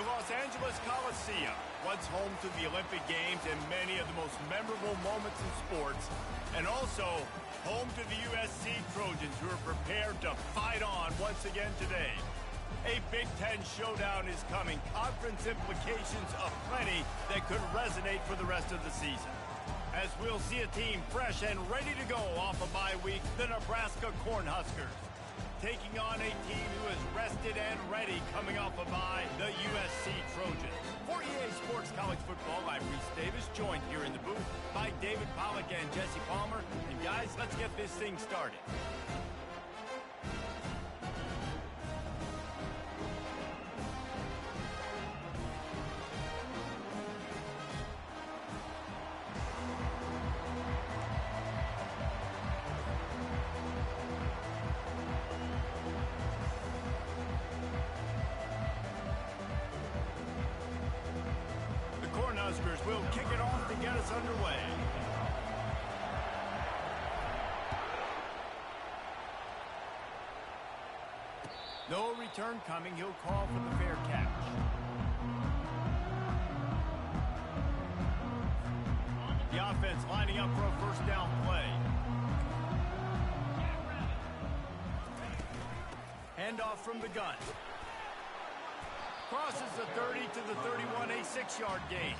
Los Angeles Coliseum, once home to the Olympic Games and many of the most memorable moments in sports, and also home to the USC Trojans, who are prepared to fight on once again today. A Big Ten showdown is coming. Conference implications aplenty that could resonate for the rest of the season. As we'll see a team fresh and ready to go off a bye week, the Nebraska Cornhuskers, taking on a team who is rested and ready coming off a bye, the USC Trojans. For EA Sports College Football, I'm Reese Davis, joined here in the booth by David Pollack and Jesse Palmer. And guys, let's get this thing started. Cornhuskers will kick it off to get us underway. No return coming. He'll call for the fair catch. The offense lining up for a first down play. Handoff from the gun. Crosses the 30 to the 31, a 6-yard gain.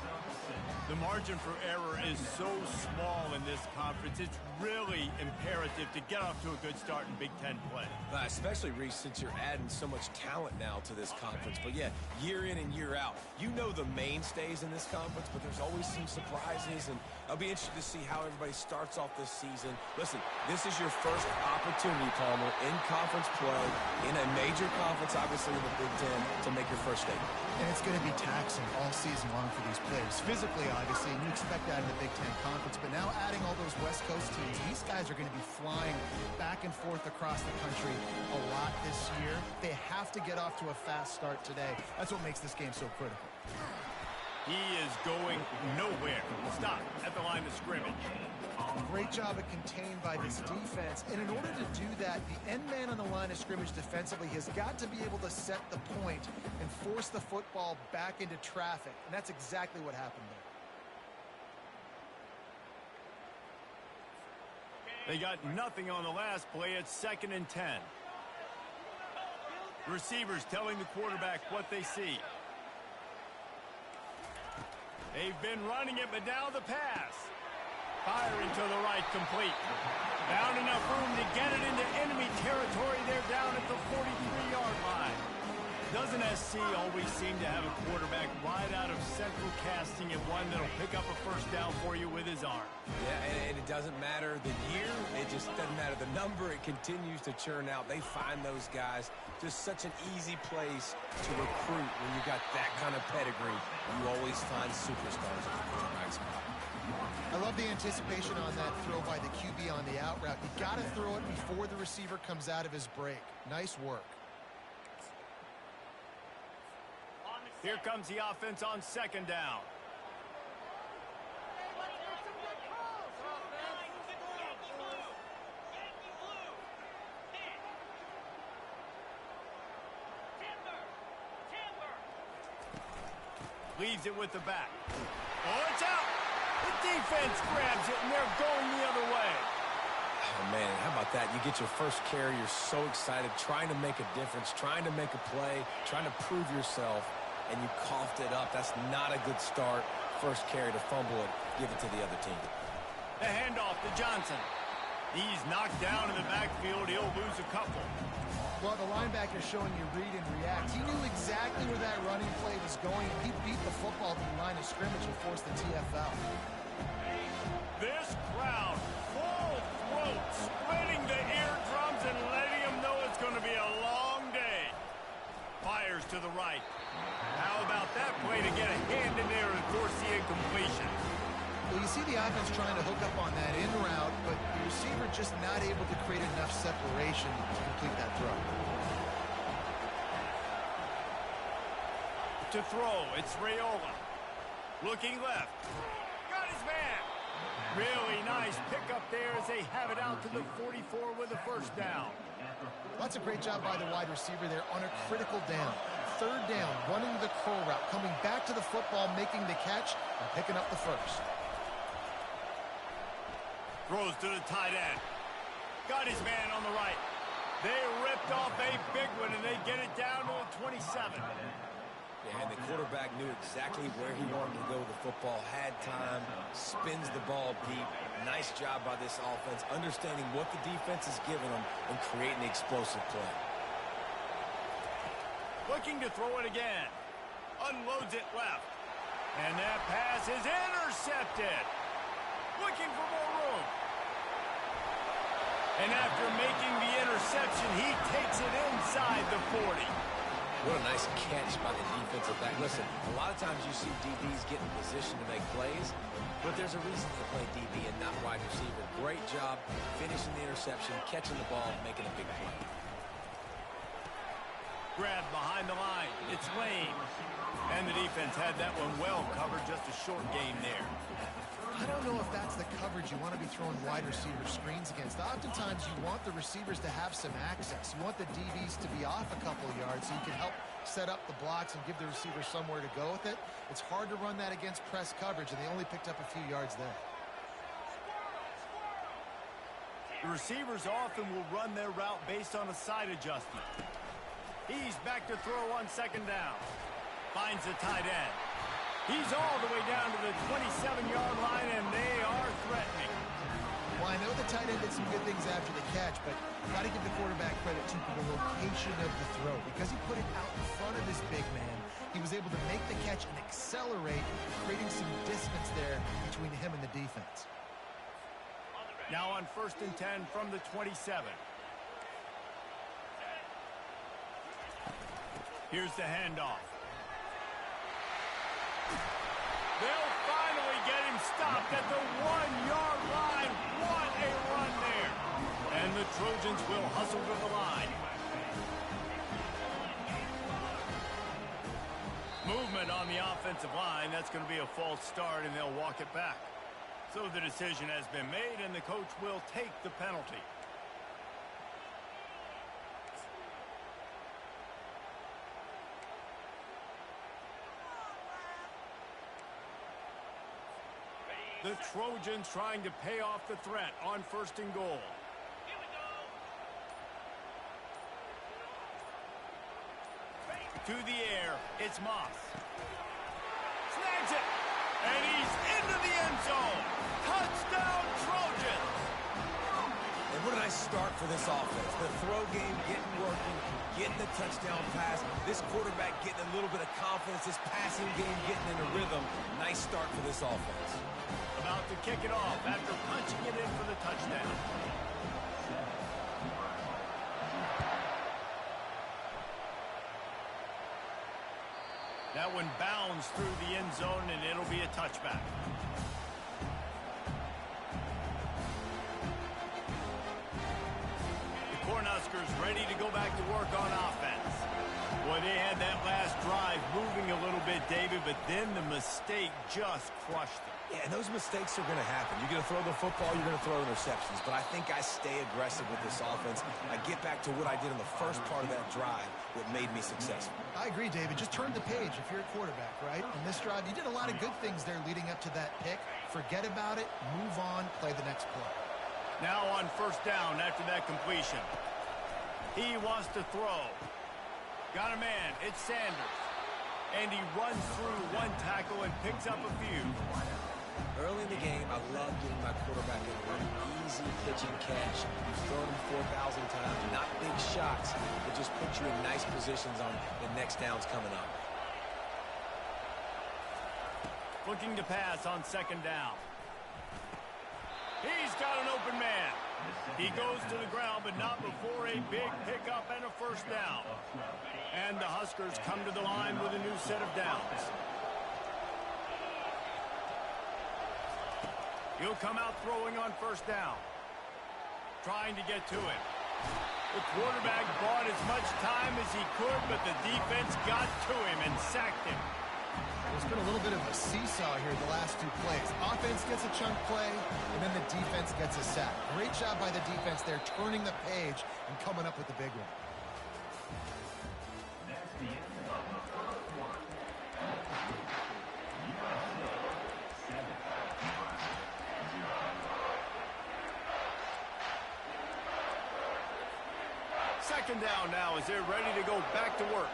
The margin for error is so small in this conference. It's really imperative to get off to a good start in Big Ten play. Especially, Reese, since you're adding so much talent now to this conference. But yeah, year in and year out, you know the mainstays in this conference, but there's always some surprises, and I'll be interested to see how everybody starts off this season. Listen, this is your first opportunity, Palmer, in conference play, in a major conference, obviously in the Big Ten, to make your first statement. And it's going to be taxing all season long for these players. Physically, obviously, and you expect that in the Big Ten Conference. But now adding all those West Coast teams, these guys are going to be flying back and forth across the country a lot this year. They have to get off to a fast start today. That's what makes this game so critical. He is going nowhere. Stop at the line of scrimmage. Great job of contained by this defense. And in order to do that, the end man on the line of scrimmage defensively has got to be able to set the point and force the football back into traffic. And that's exactly what happened there. They got nothing on the last play. It's 2nd and 10. Receivers telling the quarterback what they see. They've been running it, but now the pass. Firing to the right, complete. Found enough room to get it into enemy territory. They're down at the 43-yard line. Doesn't SC always seem to have a quarterback right out of central casting and one that'll pick up a first down for you with his arm? Yeah, and it doesn't matter the year. It just doesn't matter the number. It continues to churn out. They find those guys. Just such an easy place to recruit when you got that kind of pedigree. You always find superstars at the quarterback spot. I love the anticipation on that throw by the QB on the out route. You got to throw it before the receiver comes out of his break. Nice work. Here comes the offense on 2nd down. Leaves it with the back. Oh, it's out! The defense grabs it, and they're going the other way. Oh, man, how about that? You get your first carry. You're so excited, trying to make a difference, trying to make a play, trying to prove yourself, and you coughed it up. That's not a good start. First carry to fumble it, give it to the other team. The handoff to Johnson. He's knocked down in the backfield. He'll lose a couple. Well, the linebacker showing you read and react. He knew exactly where that running play was going. He beat the football to the line of scrimmage and forced the TFL. This crowd, full throat, splitting the eardrums and letting them know it's going to be a long day. Fires to the right. How about that play to get a hand in there and force the incompletion? Well, you see the offense trying to hook up on that in route, but the receiver just not able to create enough separation to complete that throw. To throw, it's Raiola. Looking left. Got his man. Really nice pickup there as they have it out to the 44 with a first down. Well, that's a great job by the wide receiver there on a critical down. third down, running the curl route, coming back to the football, making the catch, and picking up the first. Throws to the tight end. Got his man on the right. They ripped off a big one, and they get it down to the 27. Yeah, and the quarterback knew exactly where he wanted to go with the football, had time, spins the ball deep. Nice job by this offense, understanding what the defense is giving them and creating the explosive play. Looking to throw it again. Unloads it left. And that pass is intercepted. Looking for more room. And after making the interception, he takes it inside the 40. What a nice catch by the defensive back. Listen, a lot of times you see DBs get in position to make plays, but there's a reason they play DB and not wide receiver. Great job finishing the interception, catching the ball, and making a big play. Grab behind the line. It's Lane. And the defense had that one well covered. Just a short gain there. I don't know if that's the coverage you want to be throwing wide receiver screens against. Oftentimes, you want the receivers to have some access. You want the DBs to be off a couple of yards so you can help set up the blocks and give the receiver somewhere to go with it. It's hard to run that against press coverage, and they only picked up a few yards there. The receivers often will run their route based on a side adjustment. He's back to throw on second down. Finds the tight end. He's all the way down to the 27-yard line, and they are threatening. Well, I know the tight end did some good things after the catch, but got to give the quarterback credit to the location of the throw. Because he put it out in front of his big man, he was able to make the catch and accelerate, creating some distance there between him and the defense. Now on 1st and 10 from the 27. Here's the handoff. They'll finally get him stopped at the 1-yard line. What a run there. And the Trojans will hustle to the line. Movement on the offensive line. That's going to be a false start, and they'll walk it back. So the decision has been made, and the coach will take the penalty. The Trojans trying to pay off the threat on 1st and goal. To the air, it's Moss. Snags it, and he's into the end zone. Touchdown, Trojans! And what a nice start for this offense. The throw game getting working, getting the touchdown pass. This quarterback getting a little bit of confidence. This passing game getting in a rhythm. Nice start for this offense. About to kick it off after punching it in for the touchdown. That one bounds through the end zone, and it'll be a touchback. The Cornhuskers ready to go back to work on offense. Boy, they had that last drive moving a little bit, David, but then the mistake just crushed them. Yeah, and those mistakes are going to happen. You're going to throw the football, you're going to throw interceptions. But I think I stay aggressive with this offense. I get back to what I did in the first part of that drive, what made me successful. I agree, David. Just turn the page if you're a quarterback, right? In this drive, you did a lot of good things there leading up to that pick. Forget about it, move on, play the next play. Now on 1st down after that completion. He wants to throw. Got a man. It's Sanders. And he runs through one tackle and picks up a few. Early in the game, I love getting my quarterback in one easy pitch and catch. You've thrown him 4,000 times. Not big shots, but just put you in nice positions on the next downs coming up. Looking to pass on 2nd down. He's got an open man. He goes to the ground, but not before a big pickup and a 1st down. And the Huskers come to the line with a new set of downs. He'll come out throwing on 1st down. Trying to get to it. The quarterback bought as much time as he could, but the defense got to him and sacked him. There's been a little bit of a seesaw here the last 2 plays. Offense gets a chunk play, and then the defense gets a sack. Great job by the defense there, turning the page and coming up with the big one. Second down now as they're ready to go back to work.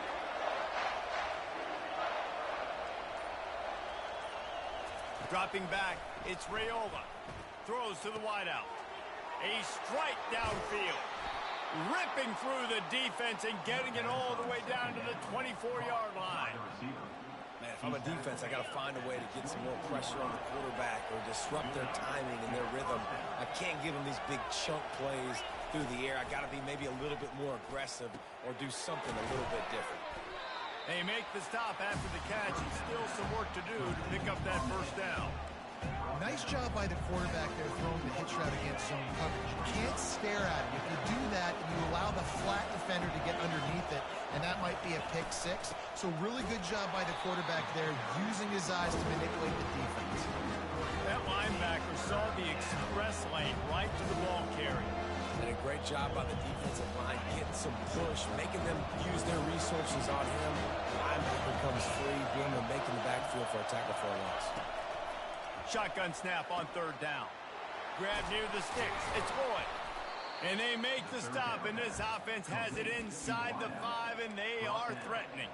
Dropping back, it's Raiola. Throws to the wideout. A strike downfield. Ripping through the defense and getting it all the way down to the 24-yard line. Man, if I'm a defense, I got to find a way to get some more pressure on the quarterback or disrupt their timing and their rhythm. I can't give them these big chunk plays through the air. I got to be maybe a little bit more aggressive or do something a little bit different. They make the stop after the catch and still some work to do to pick up that first down. Nice job by the quarterback there throwing the hitch route against zone coverage. You can't stare at it. If you do that, you allow the flat defender to get underneath it, and that might be a pick six. So really good job by the quarterback there, using his eyes to manipulate the defense. That linebacker saw the express lane right to the ball carrier. And a great job by the defensive line, getting some push, making them use their resources on him. Linebacker comes free, being able to make in the backfield for a tackle for a loss. Shotgun snap on third down. Grab near the sticks. It's Boyd. And they make the stop, and this offense has it inside the 5, and they are threatening.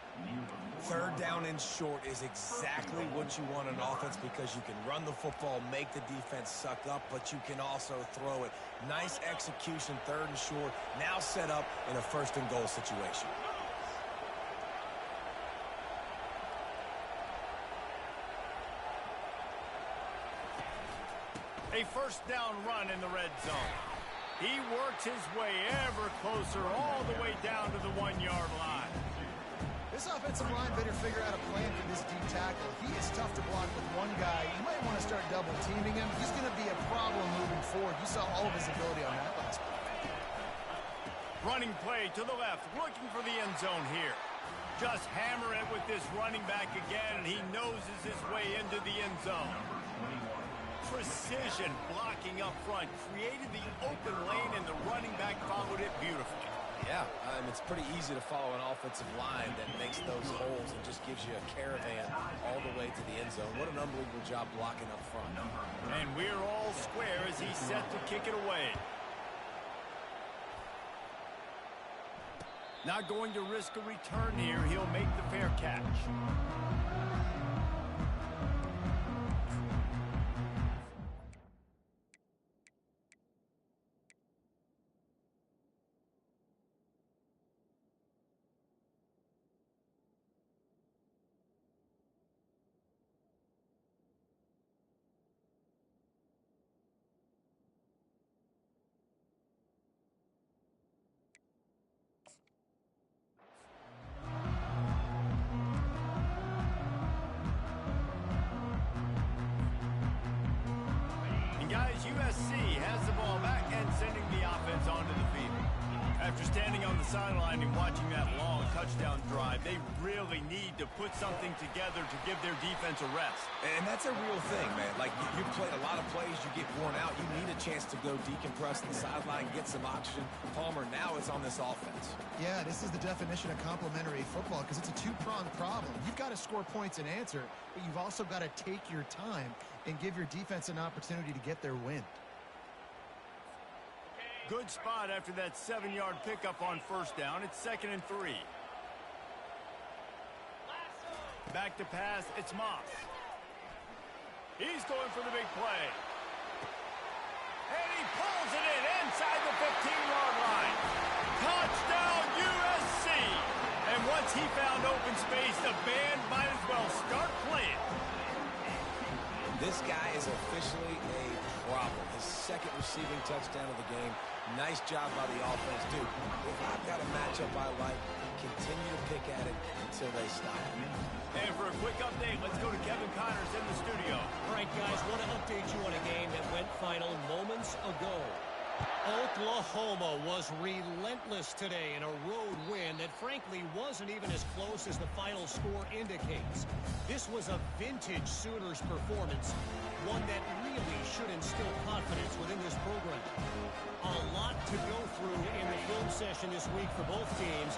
Third down and short is exactly what you want in offense because you can run the football, make the defense suck up, but you can also throw it. Nice execution, third and short, now set up in a first and goal situation. A first down run in the red zone. He works his way ever closer all the way down to the 1-yard line. This offensive line better figure out a plan for this deep tackle. He is tough to block with one guy. You might want to start double teaming him. He's going to be a problem moving forward. You saw all of his ability on that last play. Running play to the left, looking for the end zone here. Just hammer it with this running back again, and he noses his way into the end zone. Precision blocking up front, created the open lane, and the running back followed it beautifully. Yeah, it's pretty easy to follow an offensive line that makes those holes and just gives you a caravan all the way to the end zone. What an unbelievable job blocking up front. And we're all square as he's set to kick it away. Not going to risk a return here. He'll make the fair catch. USC has the ball back and sending the offense onto the field. After standing on the sideline and watching that long touchdown drive, they really need to put something together to give their defense a rest. And that's a real thing, man. Like, you've played a lot of plays, you get worn out. You need a chance to go decompress the sideline, get some oxygen. Palmer, now it's on this offense. Yeah, this is the definition of complementary football because it's a two-pronged problem. You've got to score points and answer, but you've also got to take your time and give your defense an opportunity to get their win. Good spot after that 7-yard pickup on first down. It's 2nd and 3. Back to pass, it's Moss. He's going for the big play. And he pulls it in inside the 15-yard line. Touchdown, USC! And once he found open space, the band might as well start playing. This guy is officially a problem. His second receiving touchdown of the game. Nice job by the offense. Dude, if I've got a matchup I like, continue to pick at it until they stop. And for a quick update, let's go to Kevin Connors in the studio. All right, guys, want to update you on a game that went final moments ago. Oklahoma was relentless today in a road win that frankly wasn't even as close as the final score indicates. This was a vintage Sooners performance, one that really should instill confidence within this program. A lot to go through in the film session this week for both teams,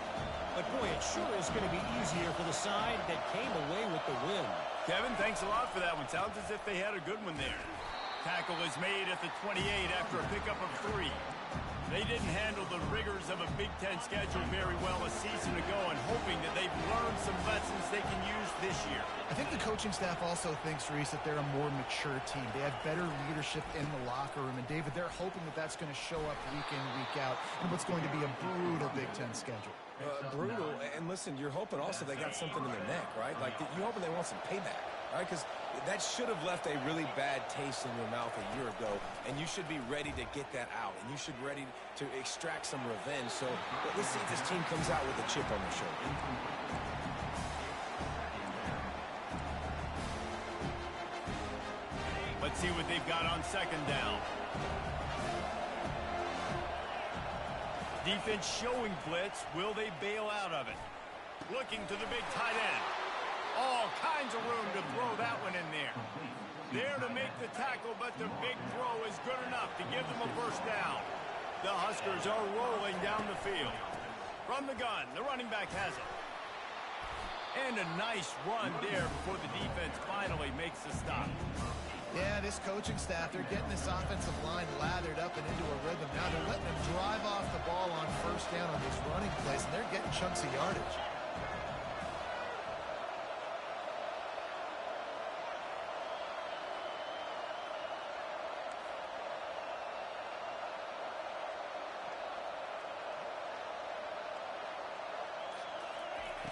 but boy, it sure is going to be easier for the side that came away with the win. Kevin, thanks a lot for that one. Sounds as if they had a good one there. Tackle is made at the 28 after a pickup of 3. They didn't handle the rigors of a Big Ten schedule very well a season ago, and hoping that they've learned some lessons they can use this year. I think the coaching staff also thinks, Reese, that they're a more mature team. They have better leadership in the locker room. And, David, they're hoping that that's going to show up week in, week out in what's going to be a brutal Big Ten schedule. Brutal. And listen, you're hoping also they got something in their neck, right? Like, you're hoping they want some payback, right? Because that should have left a really bad taste in your mouth a year ago, and you should be ready to get that out, and you should be ready to extract some revenge. So let's see if this team comes out with a chip on their shoulder. Let's see what they've got on second down. Defense showing blitz. Will they bail out of it? Looking to the big tight end. All kinds of room to throw that one in there. There to make the tackle, but the big throw is good enough to give them a first down. The Huskers are rolling down the field. From the gun, the running back has it. And a nice run there before the defense finally makes the stop. Yeah, this coaching staff, they're getting this offensive line lathered up and into a rhythm. Now they're letting them drive off the ball on first down on these running plays, and they're getting chunks of yardage.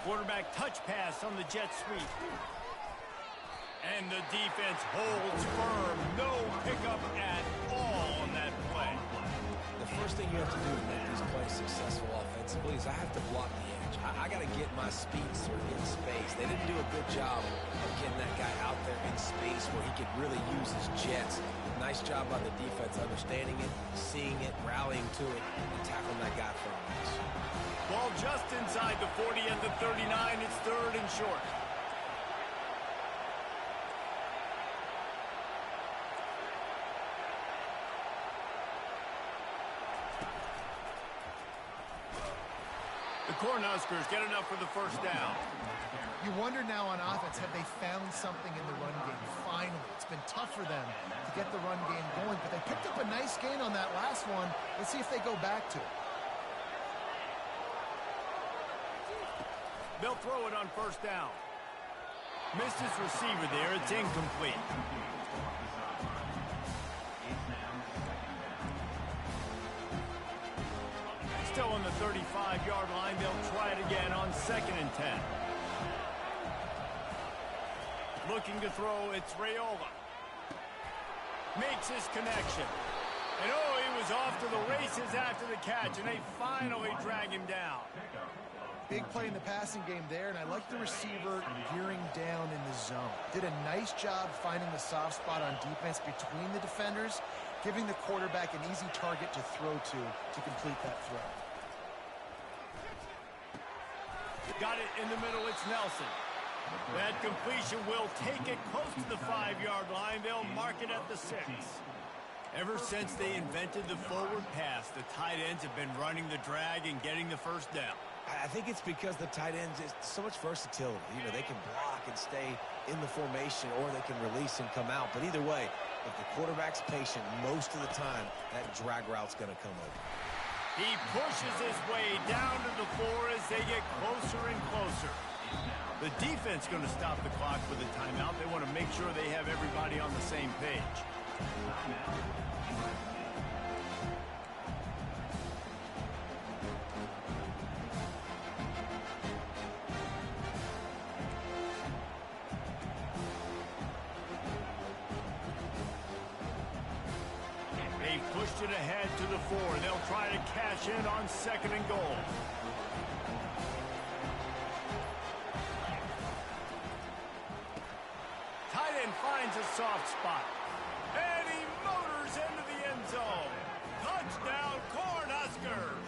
Quarterback touch pass on the jet sweep. And the defense holds firm. No pickup at all on that play. The first thing you have to do to make these plays successful offensively is I have to block the edge. I got to get my speed sort in space. They didn't do a good job of getting that guy out there in space where he could really use his jets. Nice job by the defense understanding it, seeing it, rallying to it, and tackling that guy for a miss. Ball just inside the 40 at the 39. It's third and short. The Cornhuskers get enough for the first down. You wonder now on offense, have they found something in the run game? Finally, it's been tough for them to get the run game going, but they picked up a nice gain on that last one. Let's see if they go back to it. They'll throw it on first down. Missed his receiver there. It's incomplete. Still on the 35-yard line. They'll try it again on 2nd and 10. Looking to throw, it's Raiola. Makes his connection. And oh, he was off to the races after the catch, and they finally drag him down. Big play in the passing game there, and I like the receiver gearing down in the zone. Did a nice job finding the soft spot on defense between the defenders, giving the quarterback an easy target to throw to complete that throw. Got it in the middle, it's Nelson. That completion will take it close to the 5-yard line. They'll mark it at the 6. Ever since they invented the forward pass, the tight ends have been running the drag and getting the first down. I think it's because the tight ends is so much versatility. You know, they can block and stay in the formation, or they can release and come out. But either way, if the quarterback's patient, most of the time, that drag route's going to come over. He pushes his way down to the 4 as they get closer and closer. The defense going to stop the clock with a timeout. They want to make sure they have everybody on the same page. They pushed it ahead to the 4. They'll try to cash in on 2nd and goal. Tight end finds a soft spot. And he motors into the end zone. Touchdown, Cornhuskers!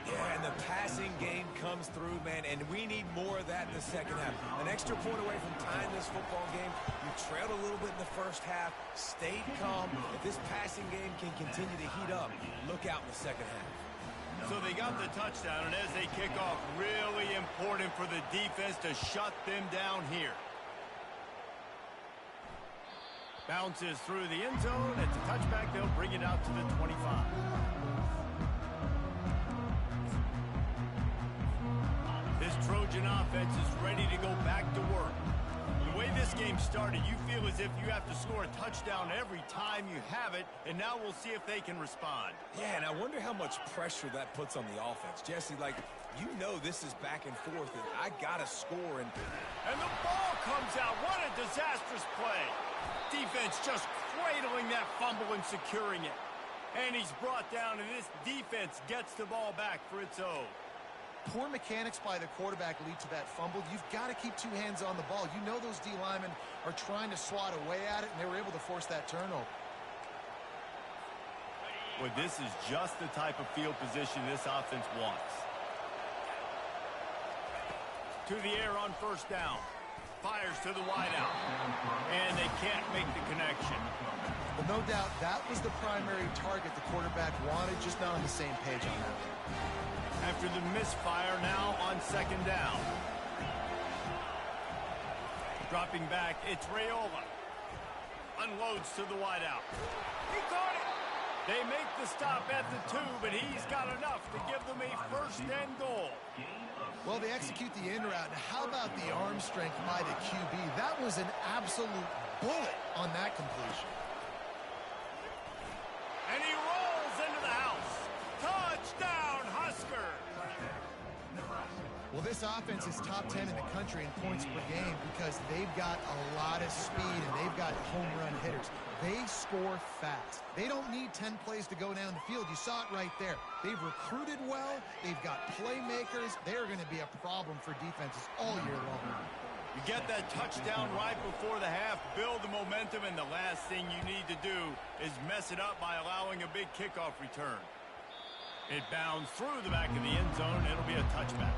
Yeah, and the passing game comes through, man, and we need more of that in the second half. An extra point away from tying this football game. You trailed a little bit in the first half, stayed calm. If this passing game can continue to heat up, look out in the second half. So they got the touchdown, and as they kick off, really important for the defense to shut them down here. Bounces through the end zone. It's a touchback. They'll bring it out to the 25. This Trojan offense is ready to go back to work. The way this game started, you feel as if you have to score a touchdown every time you have it, and now we'll see if they can respond. Yeah, and I wonder how much pressure that puts on the offense. Jesse, like, you know this is back and forth, and I got to score. And the ball comes out. What a disastrous play. Defense just cradling that fumble and securing it. And he's brought down, and this defense gets the ball back for its own. Poor mechanics by the quarterback lead to that fumble. You've got to keep two hands on the ball. You know those D linemen are trying to swat away at it, and they were able to force that turnover. Well, this is just the type of field position this offense wants. To the air on first down. Fires to the wideout. And they can't make the connection. But no doubt that was the primary target the quarterback wanted, just not on the same page on that. After the misfire, now on second down. Dropping back, it's Raiola. Unloads to the wideout. He caught it. They make the stop at the 2, but he's got enough to give them a first and goal. Well, they execute the in route. Now, how about the arm strength by the QB? That was an absolute bullet on that completion. And he rolls into the house. Touchdown, Husker! Well, this offense is top 10 in the country in points per game because they've got a lot of speed and they've got home run hitters. They score fast. They don't need 10 plays to go down the field. You saw it right there. They've recruited well. They've got playmakers. They're going to be a problem for defenses all year long. You get that touchdown right before the half, build the momentum, and the last thing you need to do is mess it up by allowing a big kickoff return. It bounds through the back of the end zone. It'll be a touchback.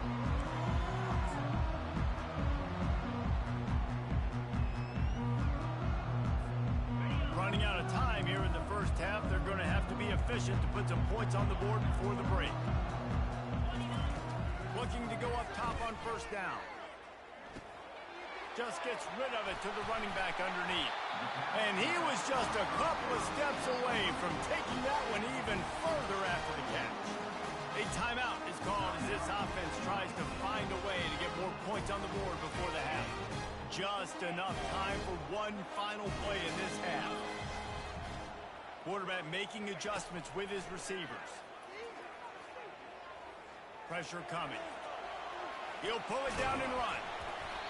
Running out of time here in the first half. They're going to have to be efficient to put some points on the board before the break. Looking to go up top on first down. Just gets rid of it to the running back underneath. And he was just a couple of steps away from taking that one even further after the catch. A timeout is called as this offense tries to find a way to get more points on the board before the half. Just enough time for one final play in this half. Quarterback making adjustments with his receivers. Pressure coming. He'll pull it down and run.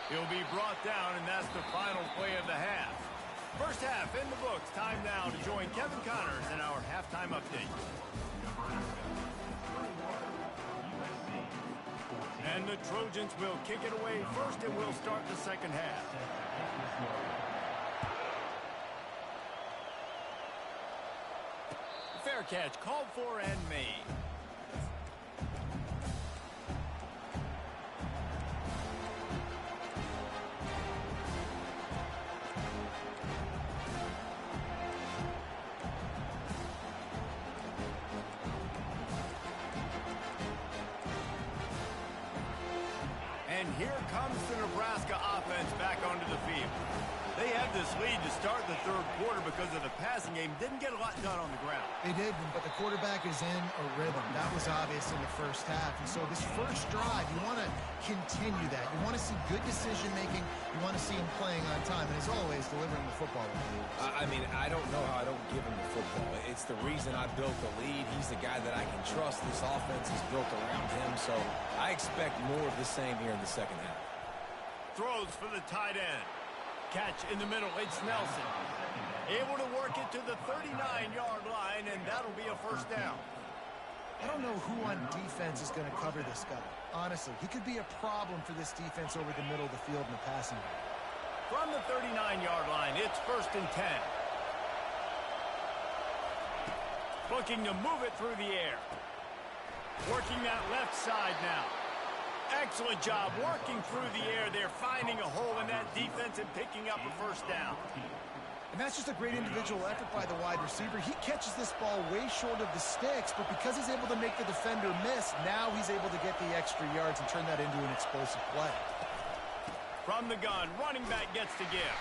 He'll be brought down, and that's the final play of the half. First half in the books. Time now to join Kevin Connors in our halftime update. And the Trojans will kick it away first, and we'll start the second half. Fair catch called for and made. And here comes the Nebraska offense back onto the field. They had this lead to start the third quarter because of the passing game. Didn't get a lot done on the ground. They did, but the quarterback is in a rhythm. That was obvious in the first half. And so this first drive, you want to continue that. You want to see good decision-making. You want to see him playing on time. And as always, delivering the football. I mean, I don't know how I don't give him the football. It's the reason I built the lead. He's the guy that I can trust. This offense is built around him. So I expect more of the same here in the second half. Throws for the tight end. Catch in the middle. It's Nelson. Able to work it to the 39-yard line, and that'll be a first down. I don't know who on defense is going to cover this guy. Honestly, he could be a problem for this defense over the middle of the field in the passing game. From the 39-yard line, it's first and 10. Looking to move it through the air. Working that left side now. Excellent job working through the air. They're finding a hole in that defense and picking up a first down. And that's just a great individual effort by the wide receiver. He catches this ball way short of the sticks, but because he's able to make the defender miss, now he's able to get the extra yards and turn that into an explosive play. From the gun, running back gets the give.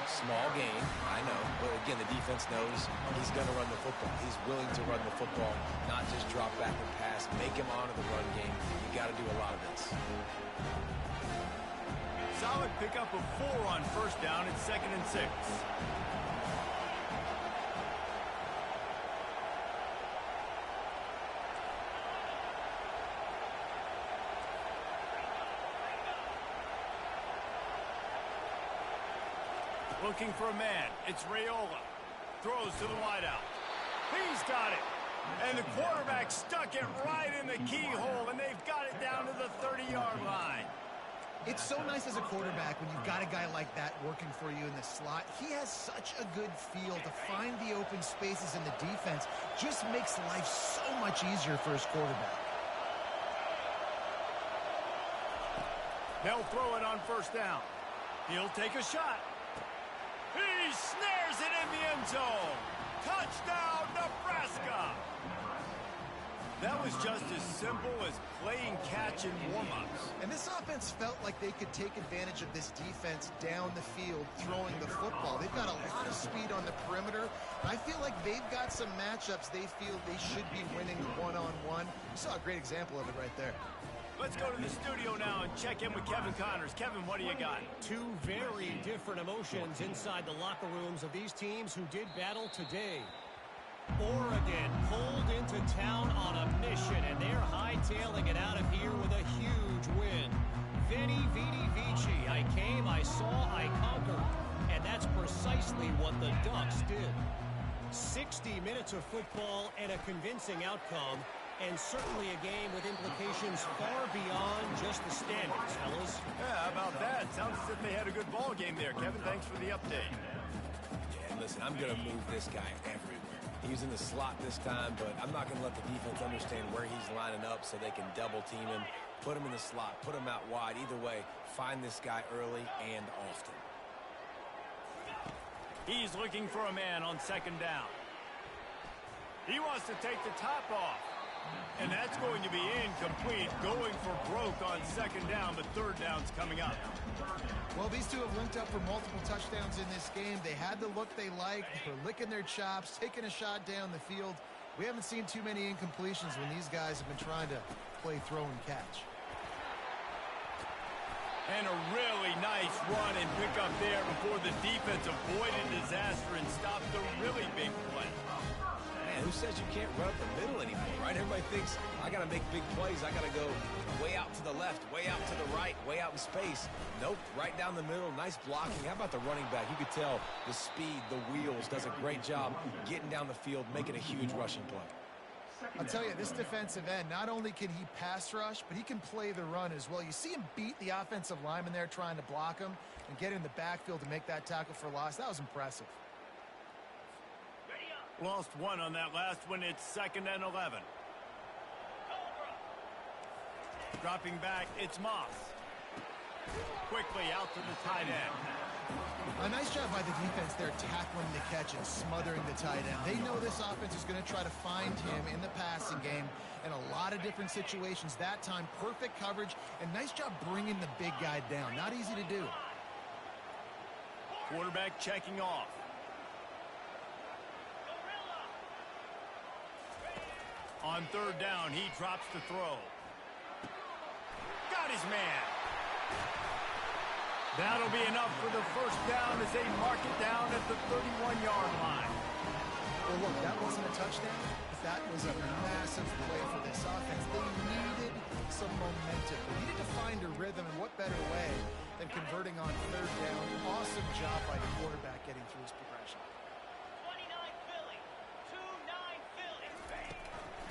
Small gain, I know. But again, the defense knows he's going to run the football. He's willing to run the football, not just drop back and pass. Make him honor the run game. You got to do a lot of this. Solid pickup of 4 on first down and 2nd and 6. Looking for a man. It's Raiola. Throws to the wideout. He's got it. And the quarterback stuck it right in the keyhole, and they've got it down to the 30-yard line. It's so nice as a quarterback when you've got a guy like that working for you in the slot. He has such a good feel to find the open spaces in the defense. Just makes life so much easier for his quarterback. They'll throw it on first down. He'll take a shot. He snares it in the end zone. Touchdown, Nebraska. That was just as simple as playing catch in warm-ups. And this offense felt like they could take advantage of this defense down the field throwing the football. They've got a lot of speed on the perimeter. And I feel like they've got some matchups they feel they should be winning one-on-one. You saw a great example of it right there. Let's go to the studio now and check in with Kevin Connors. Kevin, what do you got? Two very different emotions inside the locker rooms of these teams who did battle today. Oregon pulled into town on a mission, and they're hightailing it out of here with a huge win. Veni, Vidi, Vici. I came, I saw, I conquered. And that's precisely what the Ducks did. 60 minutes of football and a convincing outcome. And certainly a game with implications far beyond just the standings, fellas. Yeah, how about that? Sounds as if they had a good ball game there. Kevin, thanks for the update. Yeah, listen, I'm going to move this guy everywhere. He's in the slot this time, but I'm not going to let the defense understand where he's lining up so they can double team him, put him in the slot, put him out wide. Either way, find this guy early and often. He's looking for a man on second down. He wants to take the top off. And that's going to be incomplete, going for broke on second down, but third down's coming up. Well, these two have linked up for multiple touchdowns in this game. They had the look they liked. They're licking their chops, taking a shot down the field. We haven't seen too many incompletions when these guys have been trying to play throw and catch. And a really nice run and pick up there before the defense avoided disaster and stopped the really big play. Man, who says you can't run up the middle anymore, right? Everybody thinks, I got to make big plays. I got to go way out to the left, way out to the right, way out in space. Nope, right down the middle. Nice blocking. How about the running back? You could tell the speed, the wheels, does a great job getting down the field, making a huge rushing play. I'll tell you, this defensive end, not only can he pass rush, but he can play the run as well. You see him beat the offensive lineman there trying to block him and get in the backfield to make that tackle for loss. That was impressive. Lost one on that last one. It's 2nd and 11. Dropping back, it's Moss. Quickly out to the tight end. A nice job by the defense there tackling the catch and smothering the tight end. They know this offense is going to try to find him in the passing game in a lot of different situations. That time, perfect coverage and nice job bringing the big guy down. Not easy to do. Quarterback checking off. On third down, he drops the throw. Got his man. That'll be enough for the first down as they mark it down at the 31-yard line. Well, look, that wasn't a touchdown. That was a massive play for this offense. They needed some momentum. They needed to find a rhythm, and what better way than converting on third down. Awesome job by the quarterback getting through his progression.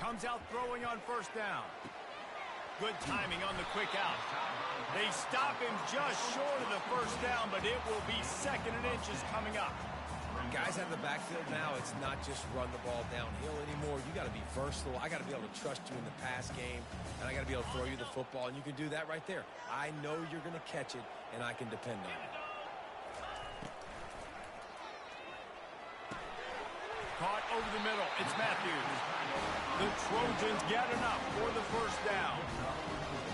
Comes out throwing on first down. Good timing on the quick out. They stop him just short of the first down, but it will be 2nd and inches coming up. Guys out of the backfield now, it's not just run the ball downhill anymore. You got to be versatile. I got to be able to trust you in the pass game, and I got to be able to throw you the football, and you can do that right there. I know you're going to catch it, and I can depend on it. Caught over the middle. It's Matthews. The Trojans get enough for the first down.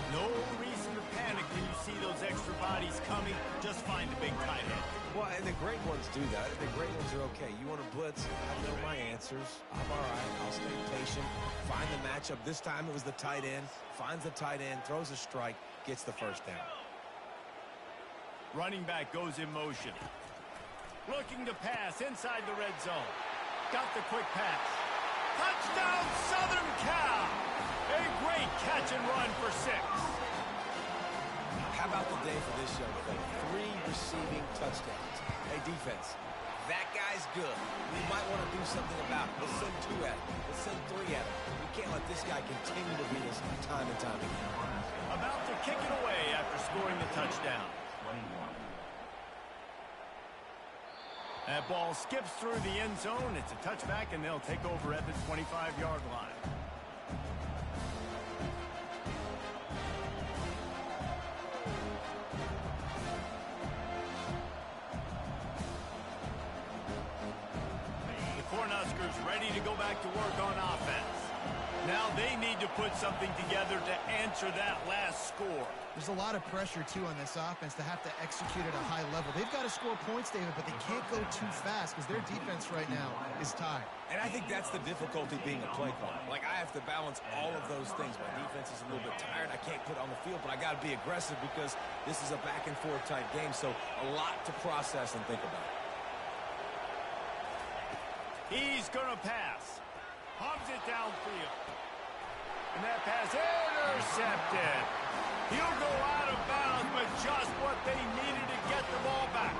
No reason to panic when you see those extra bodies coming, just find the big tight end. Well, and the great ones do that. The great ones are okay. You want to blitz? I know my answers. I'm all right. I'll stay patient. Find the matchup. This time it was the tight end. Finds the tight end, throws a strike, gets the first down. Running back goes in motion. Looking to pass inside the red zone. Got the quick pass. Touchdown, Southern Cal! A great catch and run for 6. How about the day for this young fella? 3 receiving touchdowns. Hey, defense, that guy's good. We might want to do something about it. Let's send 2 at him. Let's send 3 at him. We can't let this guy continue to beat us time and time again. About to kick it away after scoring the touchdown. That ball skips through the end zone. It's a touchback, and they'll take over at the 25-yard line. The Cornhuskers ready to go back to work on offense. Now they need to put something together to answer that last score. There's a lot of pressure, too, on this offense to have to execute at a high level. They've got to score points, David, but they can't go too fast because their defense right now is tied. And I think that's the difficulty being a play caller. Like, I have to balance all of those things. My defense is a little bit tired. I can't put it on the field, but I got to be aggressive because this is a back-and-forth type game, so a lot to process and think about. He's going to pass. Hubs it downfield. And that pass intercepted. He'll go out of bounds, but just what they needed to get the ball back.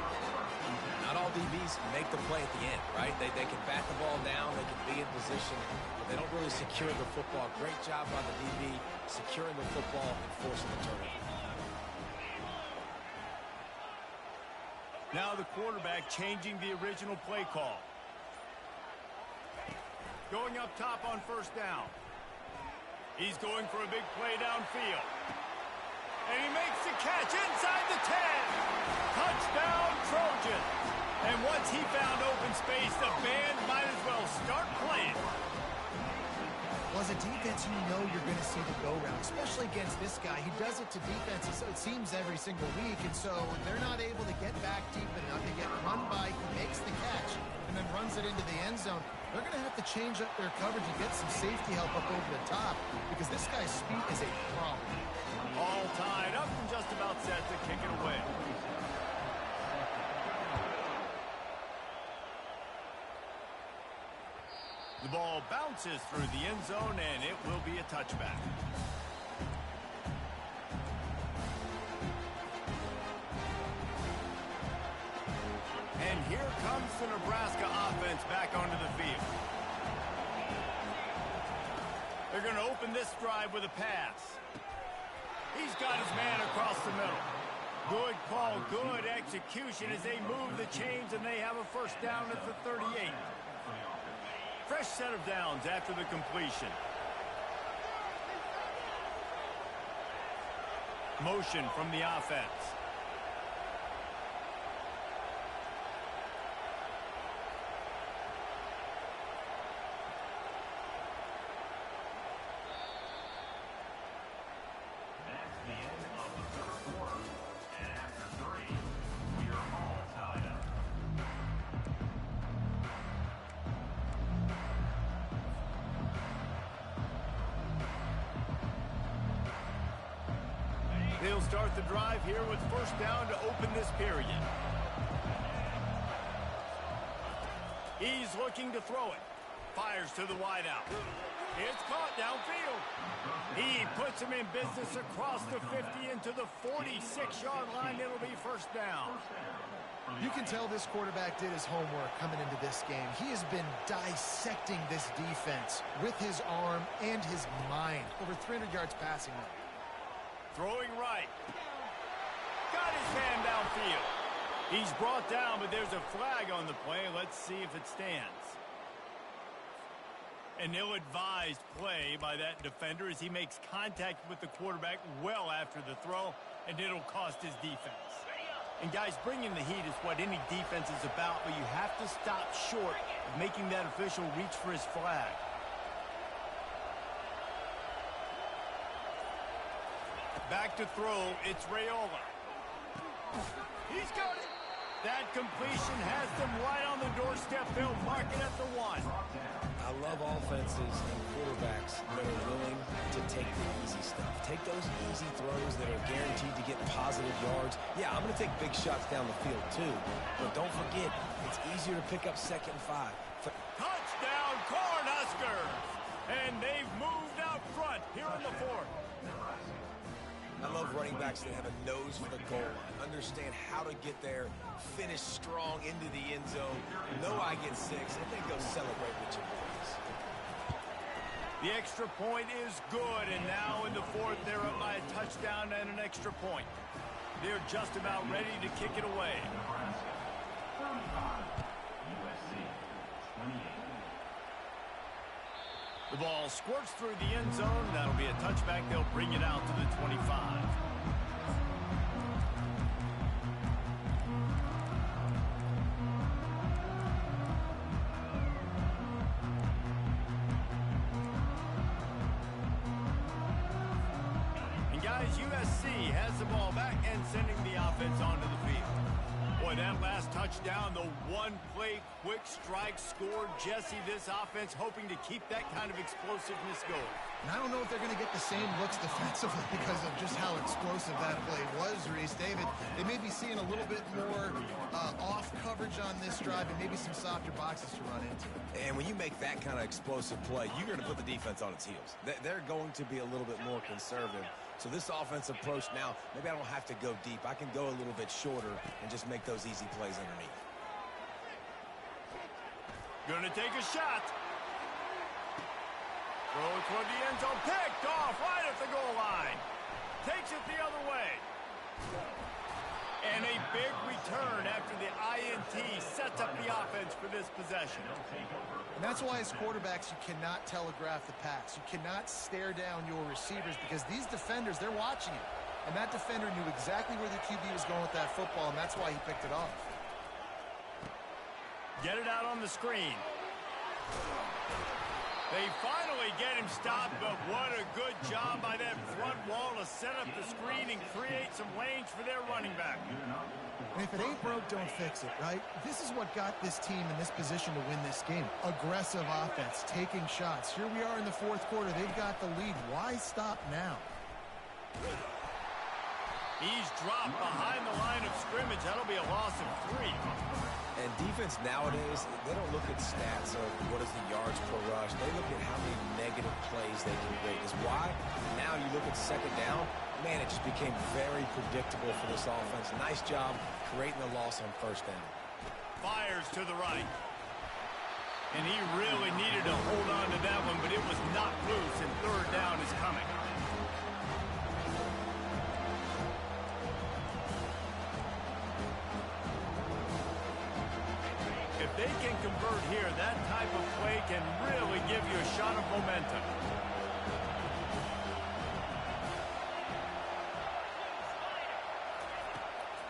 Not all DBs make the play at the end, right? They can bat the ball down, they can be in position, but they don't really secure the football. Great job by the DB securing the football and forcing the turnover. Now the quarterback changing the original play call. Going up top on first down. He's going for a big play downfield. And he makes the catch inside the 10. Touchdown, Trojans. And once he found open space, the band might as well start playing. Well, as a defense, you know you're going to see the go-round, especially against this guy. He does it to defenses, it seems, every single week, and so they're not able to get back deep enough. They get run by, he makes the catch, and then runs it into the end zone. They're going to have to change up their coverage and get some safety help up over the top because this guy's speed is a problem. All tied up and just about set to kick it away. The ball bounces through the end zone, and it will be a touchback. And here comes the Nebraska offense back onto the field. They're going to open this drive with a pass. He's got his man across the middle. Good call, good execution as they move the chains, and they have a first down at the 38. Fresh set of downs after the completion. Motion from the offense. They'll start the drive here with first down to open this period. He's looking to throw it. Fires to the wideout. It's caught downfield. He puts him in business across the 50 into the 46-yard line. It'll be first down. You can tell this quarterback did his homework coming into this game. He has been dissecting this defense with his arm and his mind. Over 300 yards passing now. Throwing right. Got his man downfield. He's brought down, but there's a flag on the play. Let's see if it stands. An ill-advised play by that defender as he makes contact with the quarterback well after the throw, and it'll cost his defense. And guys, bringing the heat is what any defense is about, but you have to stop short of making that official reach for his flag. Back to throw, it's Raiola. He's got it. That completion has them right on the doorstep. They'll mark it at the 1. I love offenses and quarterbacks that are willing to take the easy stuff. Take those easy throws that are guaranteed to get positive yards. Yeah, I'm going to take big shots down the field too. But don't forget, it's easier to pick up 2nd and 5. Touchdown, Cornhuskers! And they've moved out front here in the 4th. I love running backs that have a nose for the goal line, understand how to get there, finish strong into the end zone, know I get 6, and then go celebrate with your boys. The extra point is good, and now in the 4th, they're up by a touchdown and an extra point. They're just about ready to kick it away. The ball squirts through the end zone. That'll be a touchback. They'll bring it out to the 25. And guys, USC has the ball back and sending the offense onto the field. Boy, that last touchdown, the one-play quick strike scored. Jesse, this offense hoping to keep that kind of explosiveness going. And I don't know if they're going to get the same looks defensively because of just how explosive that play was, Reese. David, they may be seeing a little bit more off coverage on this drive and maybe some softer boxes to run into. And when you make that kind of explosive play, you're going to put the defense on its heels. They're going to be a little bit more conservative. So this offensive approach now, maybe I don't have to go deep. I can go a little bit shorter and just make those easy plays underneath. Gonna take a shot. Throw toward the end zone. Picked off right at the goal line. Takes it the other way. And a big return after the INT sets up the offense for this possession. And that's why as quarterbacks, you cannot telegraph the pass. You cannot stare down your receivers because these defenders, they're watching it. And that defender knew exactly where the QB was going with that football, and that's why he picked it off. Get it out on the screen. They finally get him stopped, but what a good job by that front wall to set up the screen and create some lanes for their running back. And if it ain't broke, don't fix it, right? This is what got this team in this position to win this game. Aggressive offense, taking shots. Here we are in the 4th quarter. They've got the lead. Why stop now? He's dropped behind the line of scrimmage. That'll be a loss of 3. And defense nowadays, they don't look at stats of what is the yards per rush. They look at how many negative plays they can create. Is why now you look at 2nd down, man, it just became very predictable for this offense. Nice job creating the loss on 1st down. Fires to the right. And he really needed to hold on to that one, but it was knocked loose, and 3rd down is coming. If they can convert here, that type of play can really give you a shot of momentum.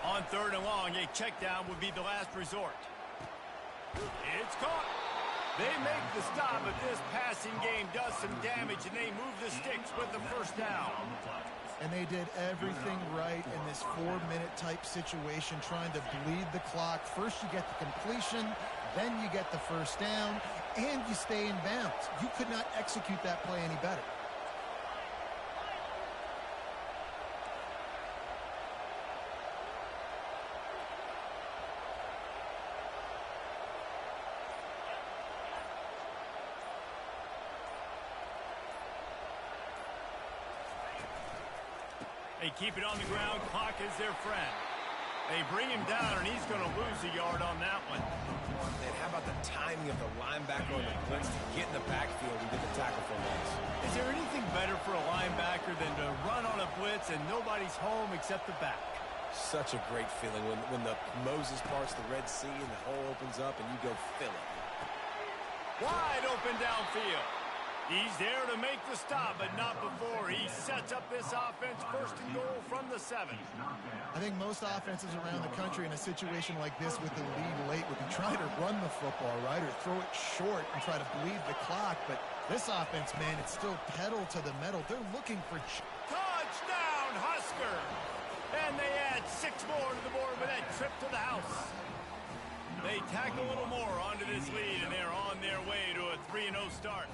On 3rd and long, a check down would be the last resort. It's caught. They make the stop, but this passing game does some damage, and they move the sticks with the 1st down. And they did everything right in this 4-minute type situation, trying to bleed the clock. First you get the completion, then you get the 1st down, and you stay in bounds. You could not execute that play any better. They keep it on the ground. Clock is their friend. They bring him down, and he's going to lose a yard on that one. And how about the timing of the linebacker on the blitz to get in the backfield and get the tackle for loss? Is there anything better for a linebacker than to run on a blitz and nobody's home except the back? Such a great feeling when the Moses parts the Red Sea and the hole opens up and you go fill it. Wide open downfield. He's there to make the stop, but not before. He sets up this offense 1st and goal from the 7. I think most offenses around the country in a situation like this with the lead late would be trying to run the football, right, or throw it short and try to bleed the clock. But this offense, man, it's still pedal to the metal. They're looking for... Touchdown, Cornhusker. And they add 6 more to the board with that trip to the house. They tack a little more onto this lead, and they're on their way to a 3-0 start.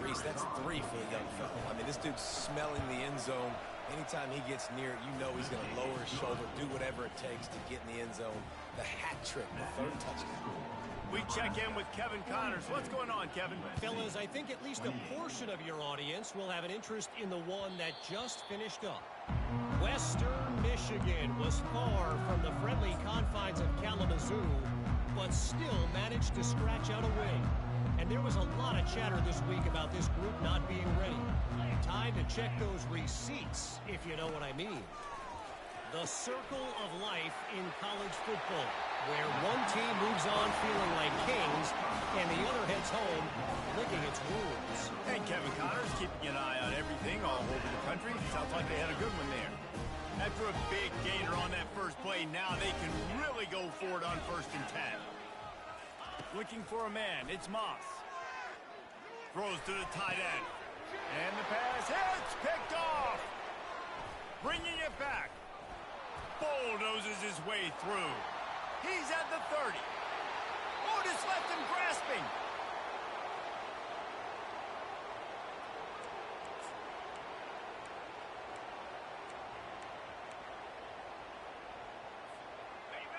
Reese, that's 3 for the young fellow. I mean, this dude's smelling the end zone. Anytime he gets near it, you know he's going to lower his shoulder, do whatever it takes to get in the end zone. The hat trick, the 3rd touchdown. We check in with Kevin Connors. What's going on, Kevin? Fellas, I think at least a portion of your audience will have an interest in the one that just finished up. Western Michigan was far from the friendly confines of Kalamazoo, but still managed to scratch out a win. And there was a lot of chatter this week about this group not being ready. Time to check those receipts, if you know what I mean. The circle of life in college football, where one team moves on feeling like kings, and the other heads home licking its wounds. And Kevin Connors keeping an eye on everything all over the country. Sounds like they had a good one there. After a big gainer on that first play, now they can really go for it on 1st and 10. Looking for a man, it's Moss. Throws to the tight end. And the pass hits, picked off. Bringing it back. Bulldozes his way through. He's at the 30. Otis left him grasping.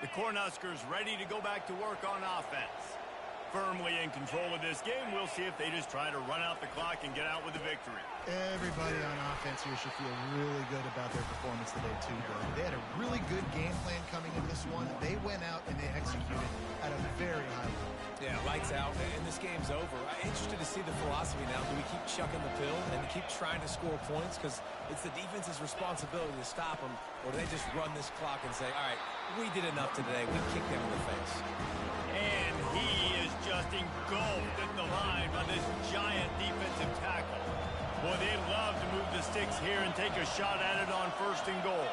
The Cornhuskers ready to go back to work on offense. Firmly in control of this game. We'll see if they just try to run out the clock and get out with a victory. Everybody on offense here should feel really good about their performance today, too, Doug. They had a really good game plan coming in this one. They went out and they executed at a very high level. Yeah, lights out, and this game's over. I'm interested to see the philosophy now. Do we keep chucking the pill and keep trying to score points? Because it's the defense's responsibility to stop them. Or do they just run this clock and say, all right, we did enough today. We kicked them in the face. And he is just engulfed at the line by this giant defensive tackle. Boy, they'd love to move the sticks here and take a shot at it on 1st and goal.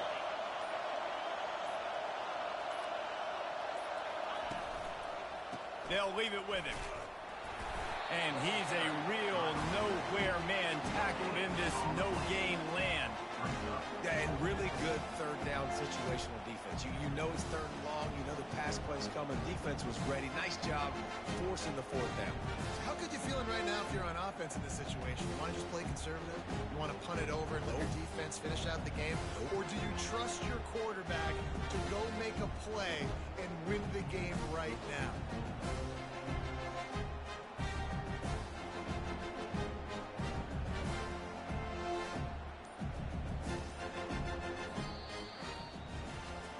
They'll leave it with him. And he's a real nowhere man tackled in this no-gain land. Yeah, and really good 3rd down situational defense. You know it's 3rd and long. You know the pass play's coming. Defense was ready. Nice job forcing the 4th down. How good you feeling right now if you're on offense in this situation? You want to just play conservative? You want to punt it over and let your defense finish out the game? Or do you trust your quarterback to go make a play and win the game right now?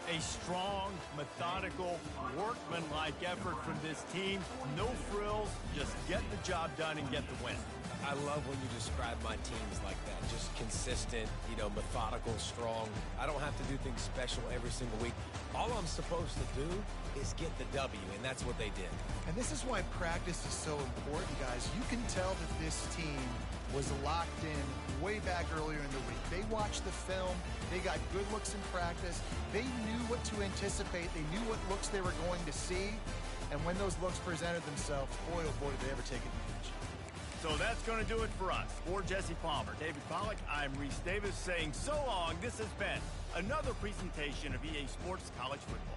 A strong, methodical, workman-like effort from this team. No frills, just get the job done and get the win. I love when you describe my teams like that. Just consistent, methodical, strong. I don't have to do things special every single week. All I'm supposed to do is get the W, and that's what they did. And this is why practice is so important, guys. You can tell that this team was locked in way back earlier in the week. They watched the film. They got good looks in practice. They knew what to anticipate. They knew what looks they were going to see. And when those looks presented themselves, boy, oh boy, did they ever take advantage. So that's going to do it for us. For Jesse Palmer, David Pollack, I'm Reese Davis saying so long. This has been another presentation of EA Sports College Football.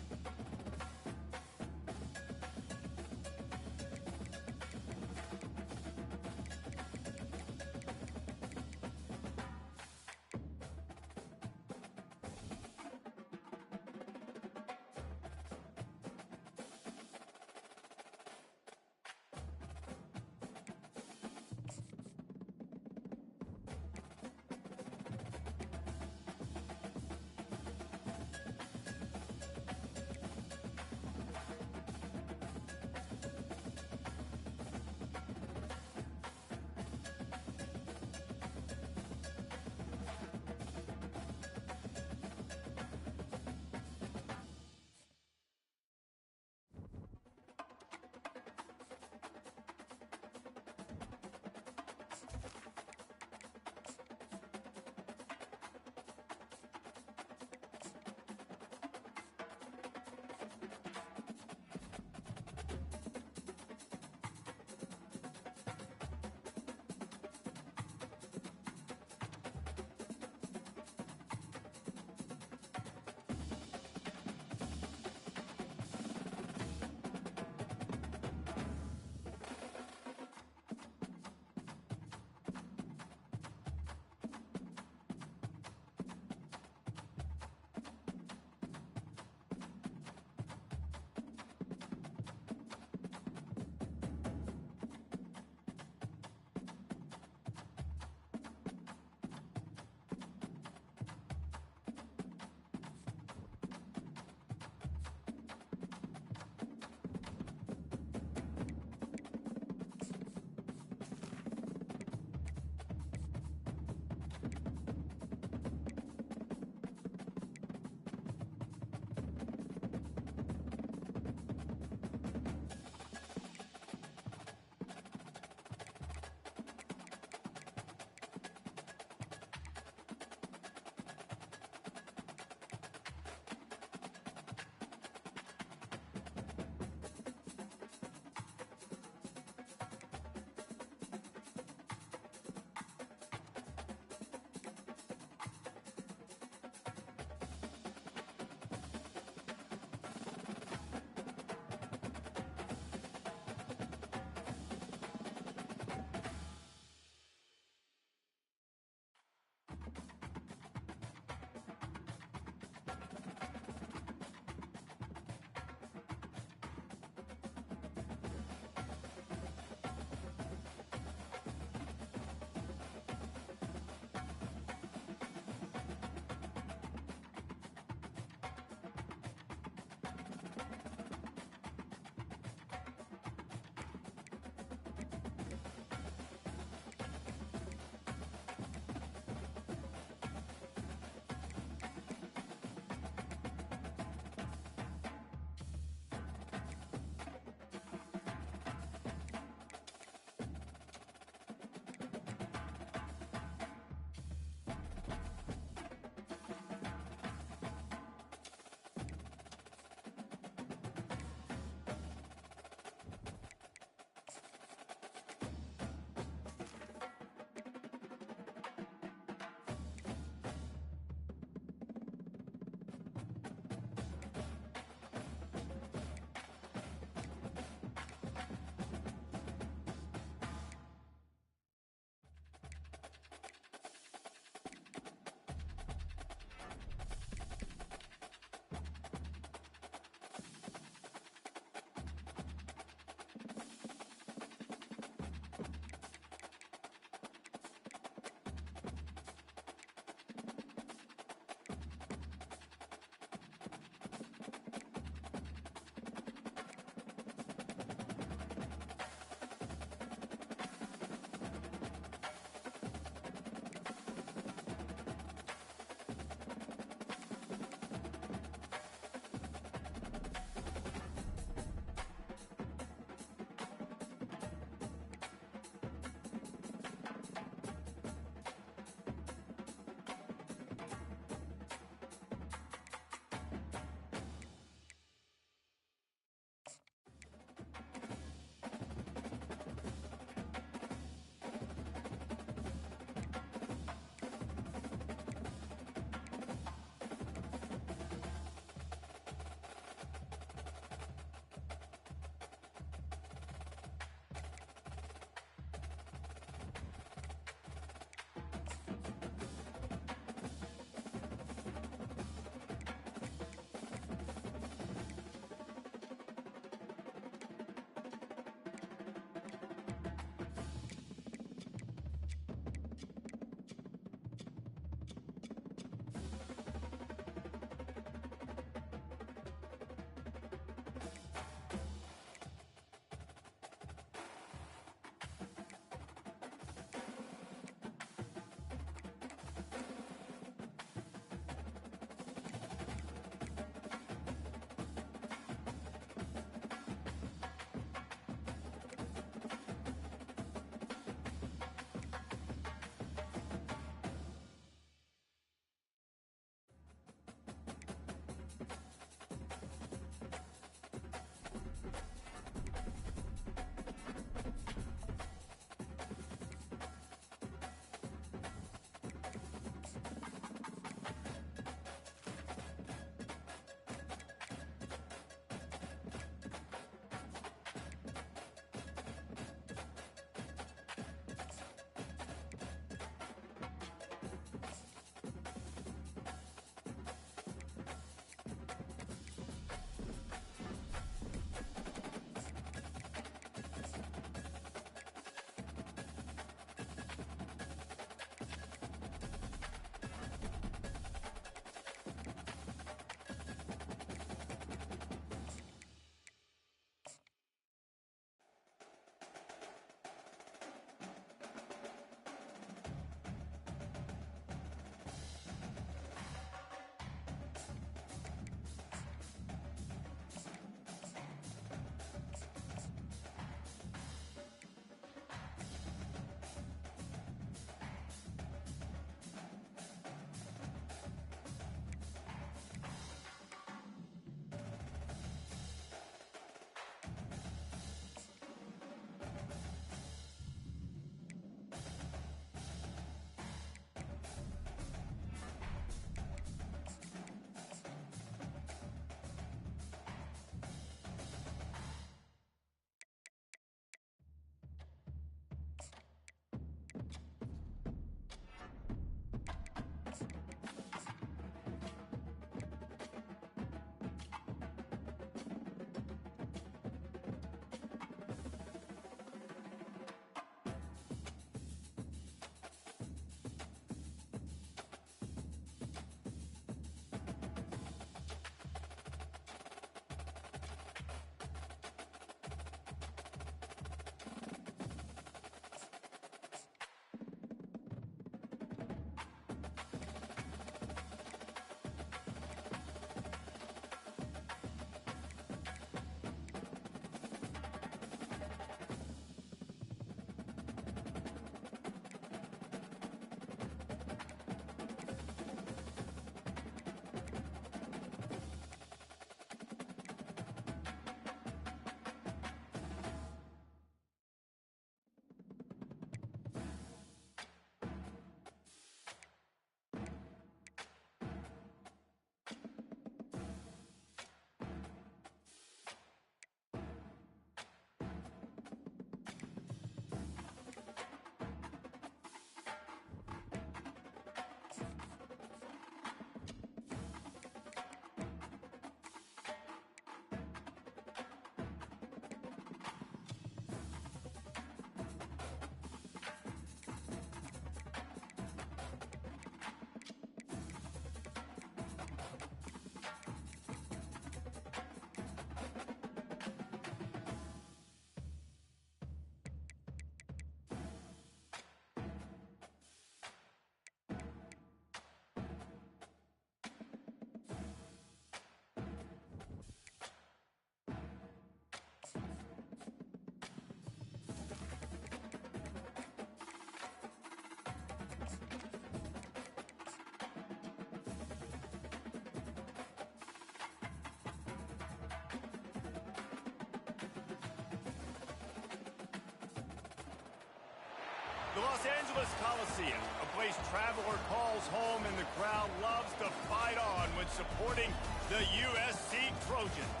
The Los Angeles Coliseum, a place traveler calls home and the crowd loves to fight on when supporting the USC Trojans.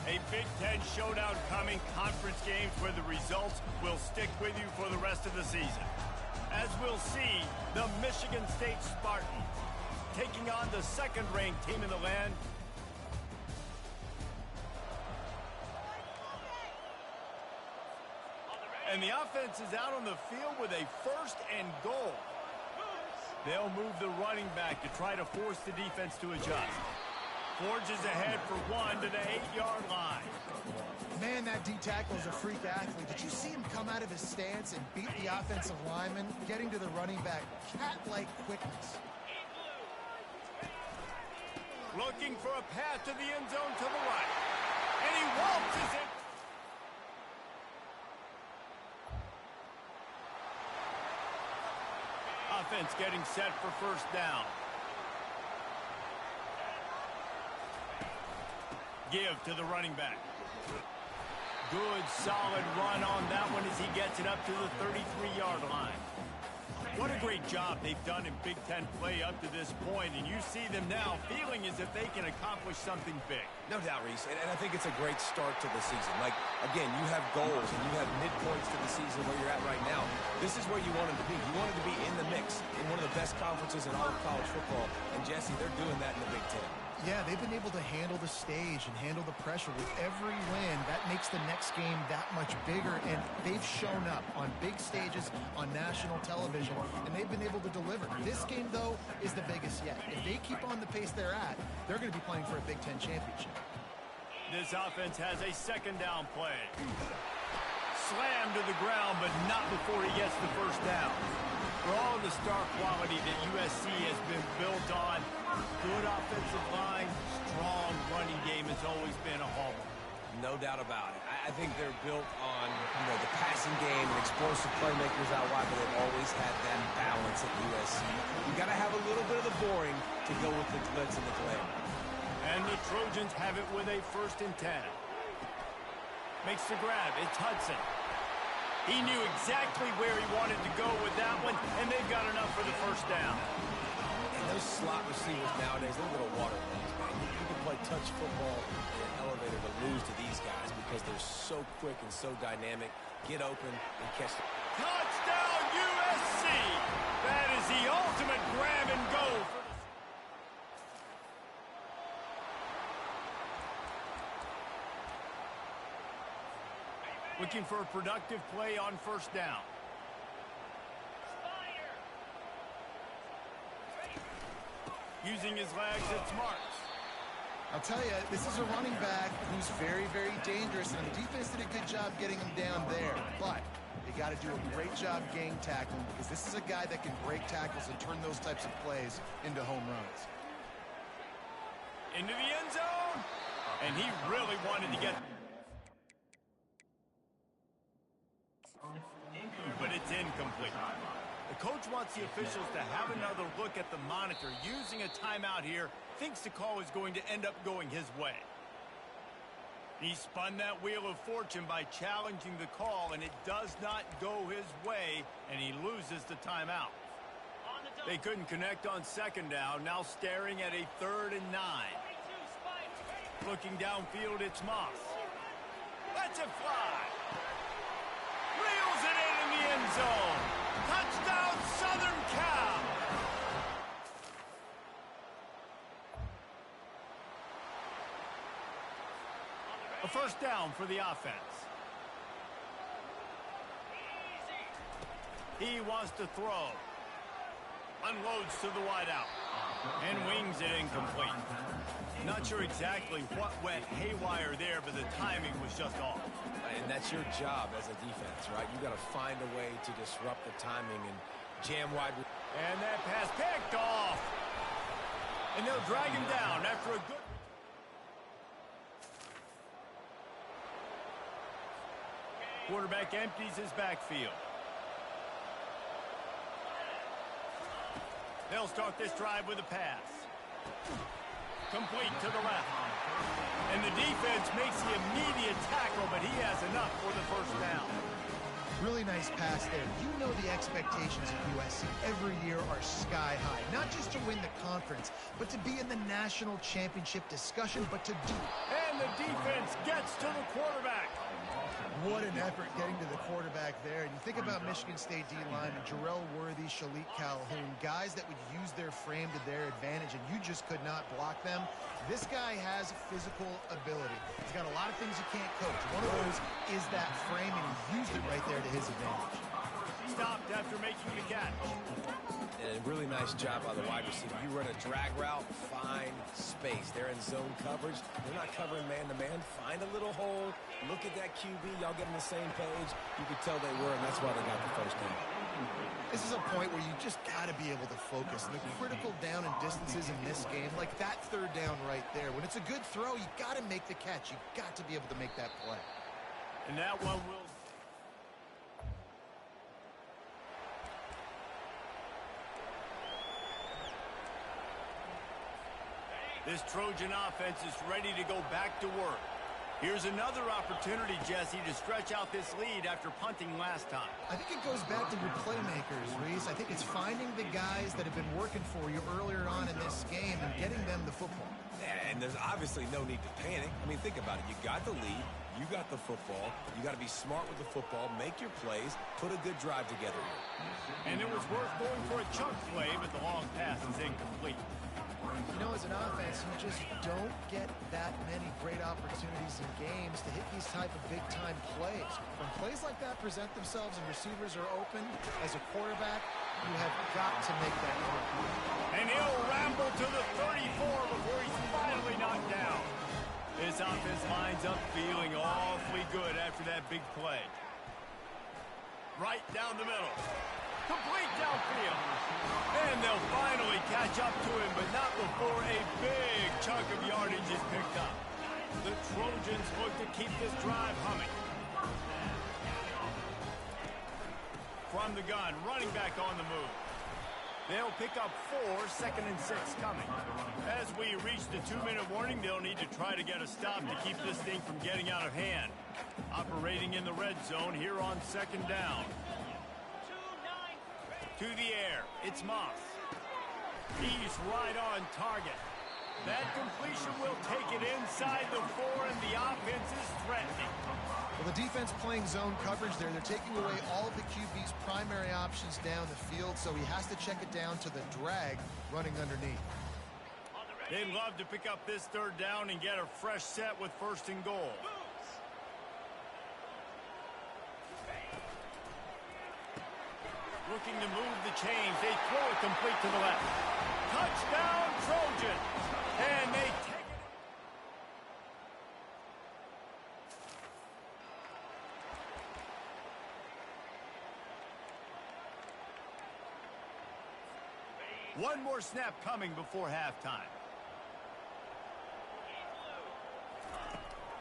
A Big Ten showdown coming, conference games where the results will stick with you for the rest of the season. As we'll see, the Michigan State Spartans taking on the second-ranked team in the land. And the offense is out on the field with a first and goal. They'll move the running back to try to force the defense to adjust. Forges ahead for one to the 8-yard line. Man, that D-tackle is a freak athlete. Did you see him come out of his stance and beat the offensive lineman, getting to the running back? Cat-like quickness. Looking for a path to the end zone to the right. And he waltzes it. Offense getting set for first down. Give to the running back. Good, solid run on that one as he gets it up to the 33-yard line. What a great job they've done in Big Ten play up to this point, and you see them now feeling as if they can accomplish something big. No doubt, Reese, and I think it's a great start to the season. Like, again, you have goals and you have midpoints to the season where you're at right now. This is where you wanted to be. You wanted to be in the mix in one of the best conferences in all of college football, and Jesse, they're doing that in the Big Ten. Yeah, they've been able to handle the stage and handle the pressure with every win. That makes the next game that much bigger, and they've shown up on big stages on national television, and they've been able to deliver. This game, though, is the biggest yet. If they keep on the pace they're at, they're going to be playing for a Big Ten championship. This offense has a second down play. Slammed to the ground, but not before he gets the first down. For all the star quality that USC has been built on, good offensive line, strong running game has always been a hallmark. No doubt about it. I think they're built on, the passing game and explosive playmakers out wide, but they've always had that balance at USC. You got to have a little bit of the boring to go with the glitz and the glamour. And the Trojans have it with a 1st and 10. Makes the grab. It's Hudson. He knew exactly where he wanted to go with that one, and they've got enough for the first down. And those slot receivers nowadays, they're little water balls, man. You can play touch football in an elevator to lose to these guys because they're so quick and so dynamic. Get open and catch them. Touchdown, USC! That is the ultimate grab and go for the... Looking for a productive play on first down. Using his legs, it's Marks. I'll tell you, this is a running back who's very, very dangerous, and the defense did a good job getting him down there. But you got to do a great job gang tackling because this is a guy that can break tackles and turn those types of plays into home runs. Into the end zone, and he really wanted to get... But it's incomplete. The coach wants the officials to have another look at the monitor. Using a timeout here, thinks the call is going to end up going his way. He spun that wheel of fortune by challenging the call, and it does not go his way, and he loses the timeout. They couldn't connect on second down, now staring at a 3rd and 9. Looking downfield, it's Moss. Lets it fly. Reels it in the end zone. Touchdown, Southern Cal. A first down for the offense. He wants to throw. Unloads to the wideout. And wings it incomplete. Not sure exactly what went haywire there, but the timing was just off. And that's your job as a defense, right? You got to find a way to disrupt the timing and jam wide. And that pass picked off. And they'll drag him down after a good... Quarterback empties his backfield. They'll start this drive with a pass. Complete to the left. And the defense makes the immediate tackle, but he has enough for the first down. Really nice pass there. You know the expectations of USC every year are sky high. Not just to win the conference, but to be in the national championship discussion, but to do it. And the defense gets to the quarterback. What an effort getting to the quarterback there. And you think about Michigan State D-linemen, Jarrell Worthy, Shalik Calhoun, guys that would use their frame to their advantage, and you just could not block them. This guy has physical ability. He's got a lot of things you can't coach. One of those is that frame, and he used it right there to his advantage. Stopped after making the catch. And a really nice job by the wide receiver. You run a drag route, find space. They're in zone coverage. They're not covering man-to-man. Find a little hole. Look at that QB. Y'all get on the same page. You could tell they were, and that's why they got the first down. This is a point where you just got to be able to focus. The critical down and distances in this game, like that third down right there. When it's a good throw, you got to make the catch. You got to be able to make that play. And that one will... This Trojan offense is ready to go back to work. Here's another opportunity, Jesse, to stretch out this lead after punting last time. I think it goes back to your playmakers, Reese. I think it's finding the guys that have been working for you earlier on in this game and getting them the football. And there's obviously no need to panic. I mean, think about it. You got the lead. You got the football. You got to be smart with the football. Make your plays. Put a good drive together here. And it was worth going for a chunk play, but the long pass is incomplete. You know, as an offense, you just don't get that many great opportunities in games to hit these type of big-time plays. When plays like that present themselves and receivers are open, as a quarterback, you have got to make that throw. And he'll ramble to the 34 before he's finally knocked down. This offense lines up feeling awfully good after that big play. Right down the middle. Complete downfield. And they'll finally catch up to him, but not before a big chunk of yardage is picked up. The Trojans look to keep this drive humming. From the gun, running back on the move. They'll pick up 4, 2nd and 6 coming. As we reach the 2-minute warning, they'll need to try to get a stop to keep this thing from getting out of hand. Operating in the red zone here on 2nd down. To the air, it's Moss. He's right on target. That completion will take it inside the 4, and the offense is threatening. Well, the defense playing zone coverage there. They're taking away all of the QB's primary options down the field, so he has to check it down to the drag running underneath. They'd love to pick up this 3rd down and get a fresh set with 1st and goal. Looking to move the chains. They throw it complete to the left. Touchdown, Trojans. And they take it. One more snap coming before halftime.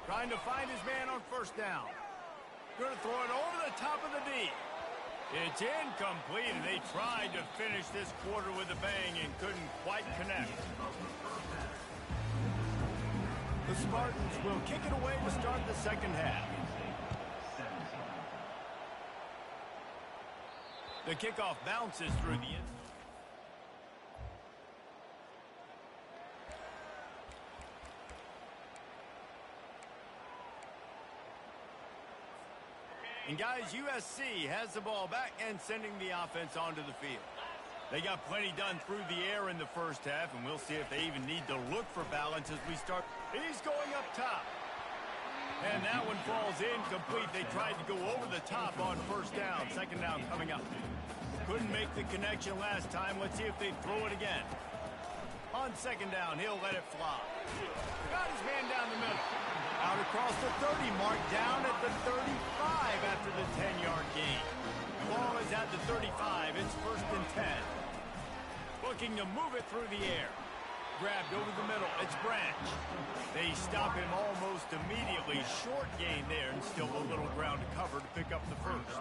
Trying to find his man on 1st down. Going to throw it over the top of the D. It's incomplete, and they tried to finish this quarter with a bang and couldn't quite connect. The Spartans will kick it away to start the 2nd half. The kickoff bounces through the end. And guys, USC has the ball back and sending the offense onto the field. They got plenty done through the air in the 1st half, and we'll see if they even need to look for balance as we start. He's going up top. And that one falls incomplete. They tried to go over the top on 1st down. 2nd down coming up. Couldn't make the connection last time. Let's see if they throw it again. On 2nd down, he'll let it fly. Got his man down the middle. Out across the 30 mark, down at the 35 after the 10-yard gain. The ball is at the 35. It's 1st and 10. Looking to move it through the air. Grabbed over the middle. It's Branch. They stop him almost immediately. Short gain there, and still a little ground to cover to pick up the 1st.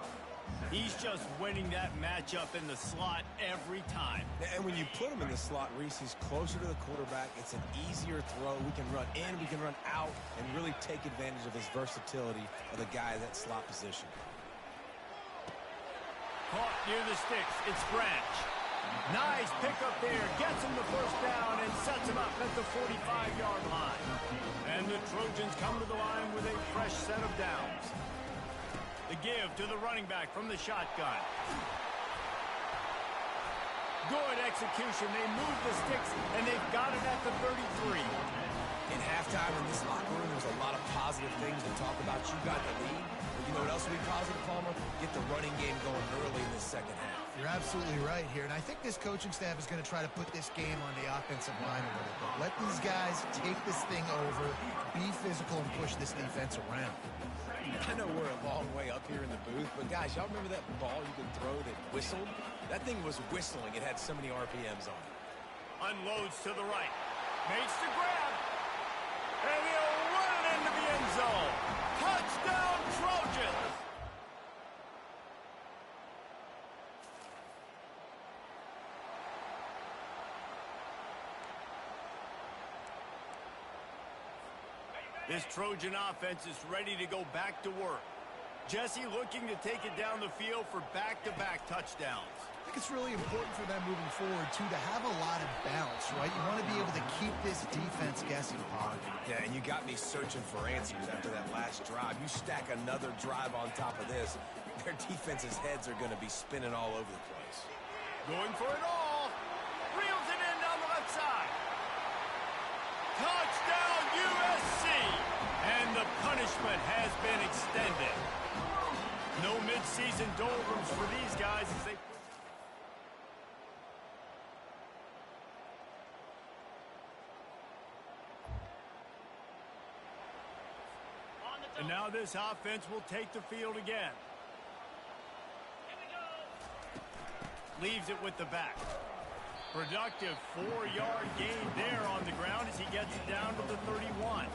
He's just winning that matchup in the slot every time. And when you put him in the slot, Reese, he's closer to the quarterback. It's an easier throw. We can run in, we can run out, and really take advantage of his versatility of the guy in that slot position. Caught near the sticks. It's Branch. Nice pickup there. Gets him the first down and sets him up at the 45-yard line. And the Trojans come to the line with a fresh set of downs. The give to the running back from the shotgun. Good execution. They move the sticks, and they've got it at the 33. In halftime in this locker room, there's a lot of positive things to talk about. You got the lead. But you know what else will be positive, Palmer? Get the running game going early in the second half. You're absolutely right here, and I think this coaching staff is going to try to put this game on the offensive line a little bit. Let these guys take this thing over, be physical, and push this defense around. I know we're a long way up here in the booth, but guys, y'all remember that ball you could throw that whistled? That thing was whistling. It had so many RPMs on it. Unloads to the right. Makes the grab. And he'll run it into the end zone. Touchdown, Trojans! This Trojan offense is ready to go back to work. Jesse looking to take it down the field for back-to-back touchdowns. I think it's really important for them moving forward, too, to have a lot of bounce, right? You want to be able to keep this defense guessing, Paul. Yeah, and you got me searching for answers after that last drive. You stack another drive on top of this, their defense's heads are going to be spinning all over the place. Going for it all. Reels it in down the left side. Touchdown, USC! And the punishment has been extended. No mid-season doldrums for these guys as they... And now this offense will take the field again. Leaves it with the back. Productive 4-yard gain there on the ground as he gets it down to the 31.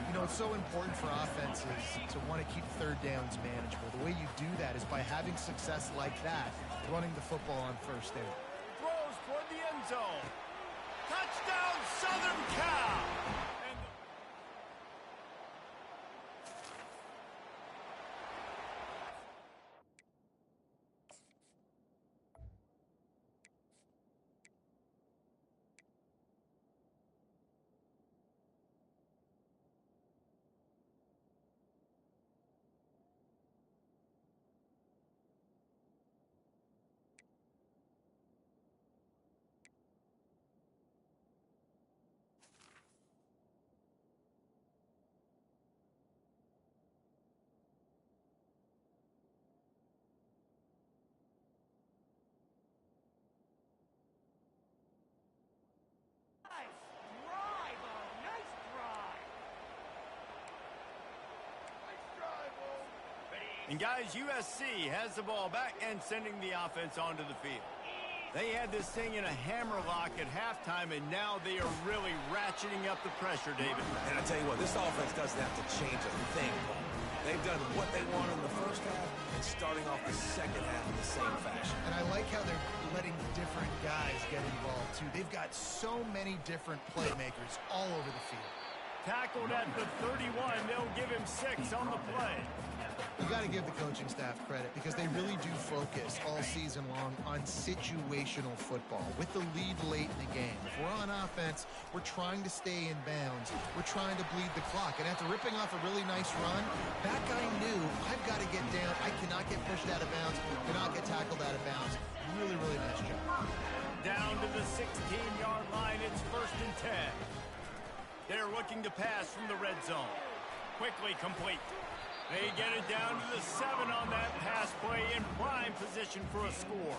You know, it's so important for offenses to want to keep third downs manageable. The way you do that is by having success like that, running the football on first down. Throws toward the end zone. Touchdown, Southern Cal! And guys, USC has the ball back and sending the offense onto the field. They had this thing in a hammerlock at halftime, and now they are really ratcheting up the pressure, David. And I tell you what, this offense doesn't have to change a thing. They've done what they wanted in the first half and starting off the second half in the same fashion. And I like how they're letting different guys get involved, too. They've got so many different playmakers all over the field. Tackled at the 31. They'll give him 6 on the play. You got to give the coaching staff credit because they really do focus all season long on situational football with the lead late in the game. If we're on offense, we're trying to stay in bounds. We're trying to bleed the clock. And after ripping off a really nice run, that guy knew, I've got to get down. I cannot get pushed out of bounds, cannot get tackled out of bounds. Really, really nice job. Down to the 16-yard line. It's 1st and 10. They're looking to pass from the red zone. Quickly complete. They get it down to the 7 on that pass play in prime position for a score.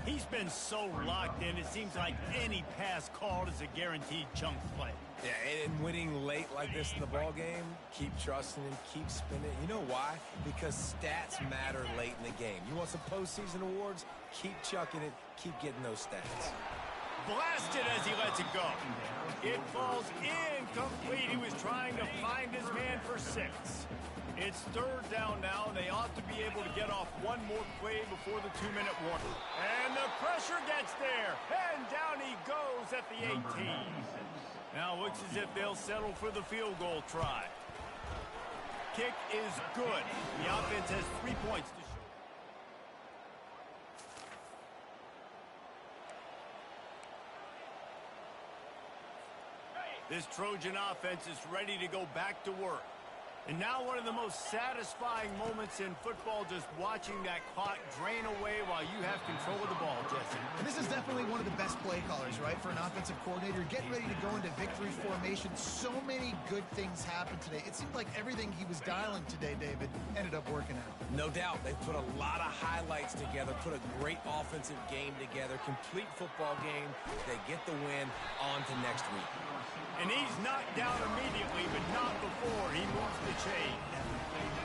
He's been so locked in, it seems like any pass called is a guaranteed chunk play. Yeah, and winning late like this in the ball game, keep trusting him, keep spinning. You know why? Because stats matter late in the game. You want some postseason awards? Keep chucking it, keep getting those stats. Blasted as he lets it go. It falls incomplete. He was trying to find his man for 6. It's 3rd down now, and they ought to be able to get off one more play before the 2-minute warning. And the pressure gets there, and down he goes at the 18. Now looks as if they'll settle for the field goal try. Kick is good. The offense has 3 points to show. This Trojan offense is ready to go back to work. And now one of the most satisfying moments in football, just watching that clock drain away while you have control of the ball, Jesse. And this is definitely one of the best play callers, right, for an offensive coordinator. Getting ready to go into victory formation. So many good things happened today. It seemed like everything he was dialing today, David, ended up working out. No doubt. They put a lot of highlights together, put a great offensive game together, complete football game. They get the win. On to next week. And he's knocked down immediately, but not before he moves the chain.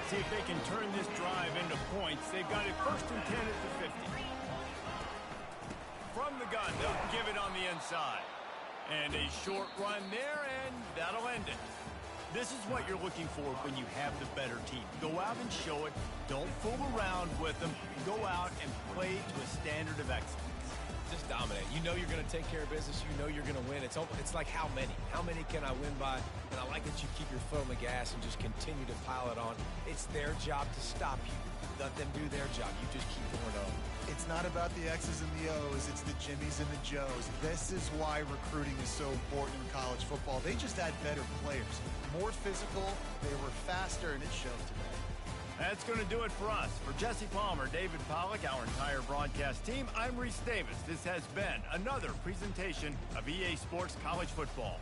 See if they can turn this drive into points. They've got it 1st and 10 at the 50. From the gun, they'll give it on the inside. And a short run there, and that'll end it. This is what you're looking for when you have the better team. Go out and show it. Don't fool around with them. Go out and play to a standard of excellence. Just dominate. You know you're going to take care of business. You know you're going to win. It's like how many? How many can I win by? And I like that you keep your foot on the gas and just continue to pile it on. It's their job to stop you. Let them do their job. You just keep going on. It's not about the X's and the O's. It's the Jimmies and the Joes. This is why recruiting is so important in college football. They just had better players. More physical. They were faster, and it showed today. That's going to do it for us. For Jesse Palmer, David Pollack, our entire broadcast team, I'm Reese Davis. This has been another presentation of EA Sports College Football.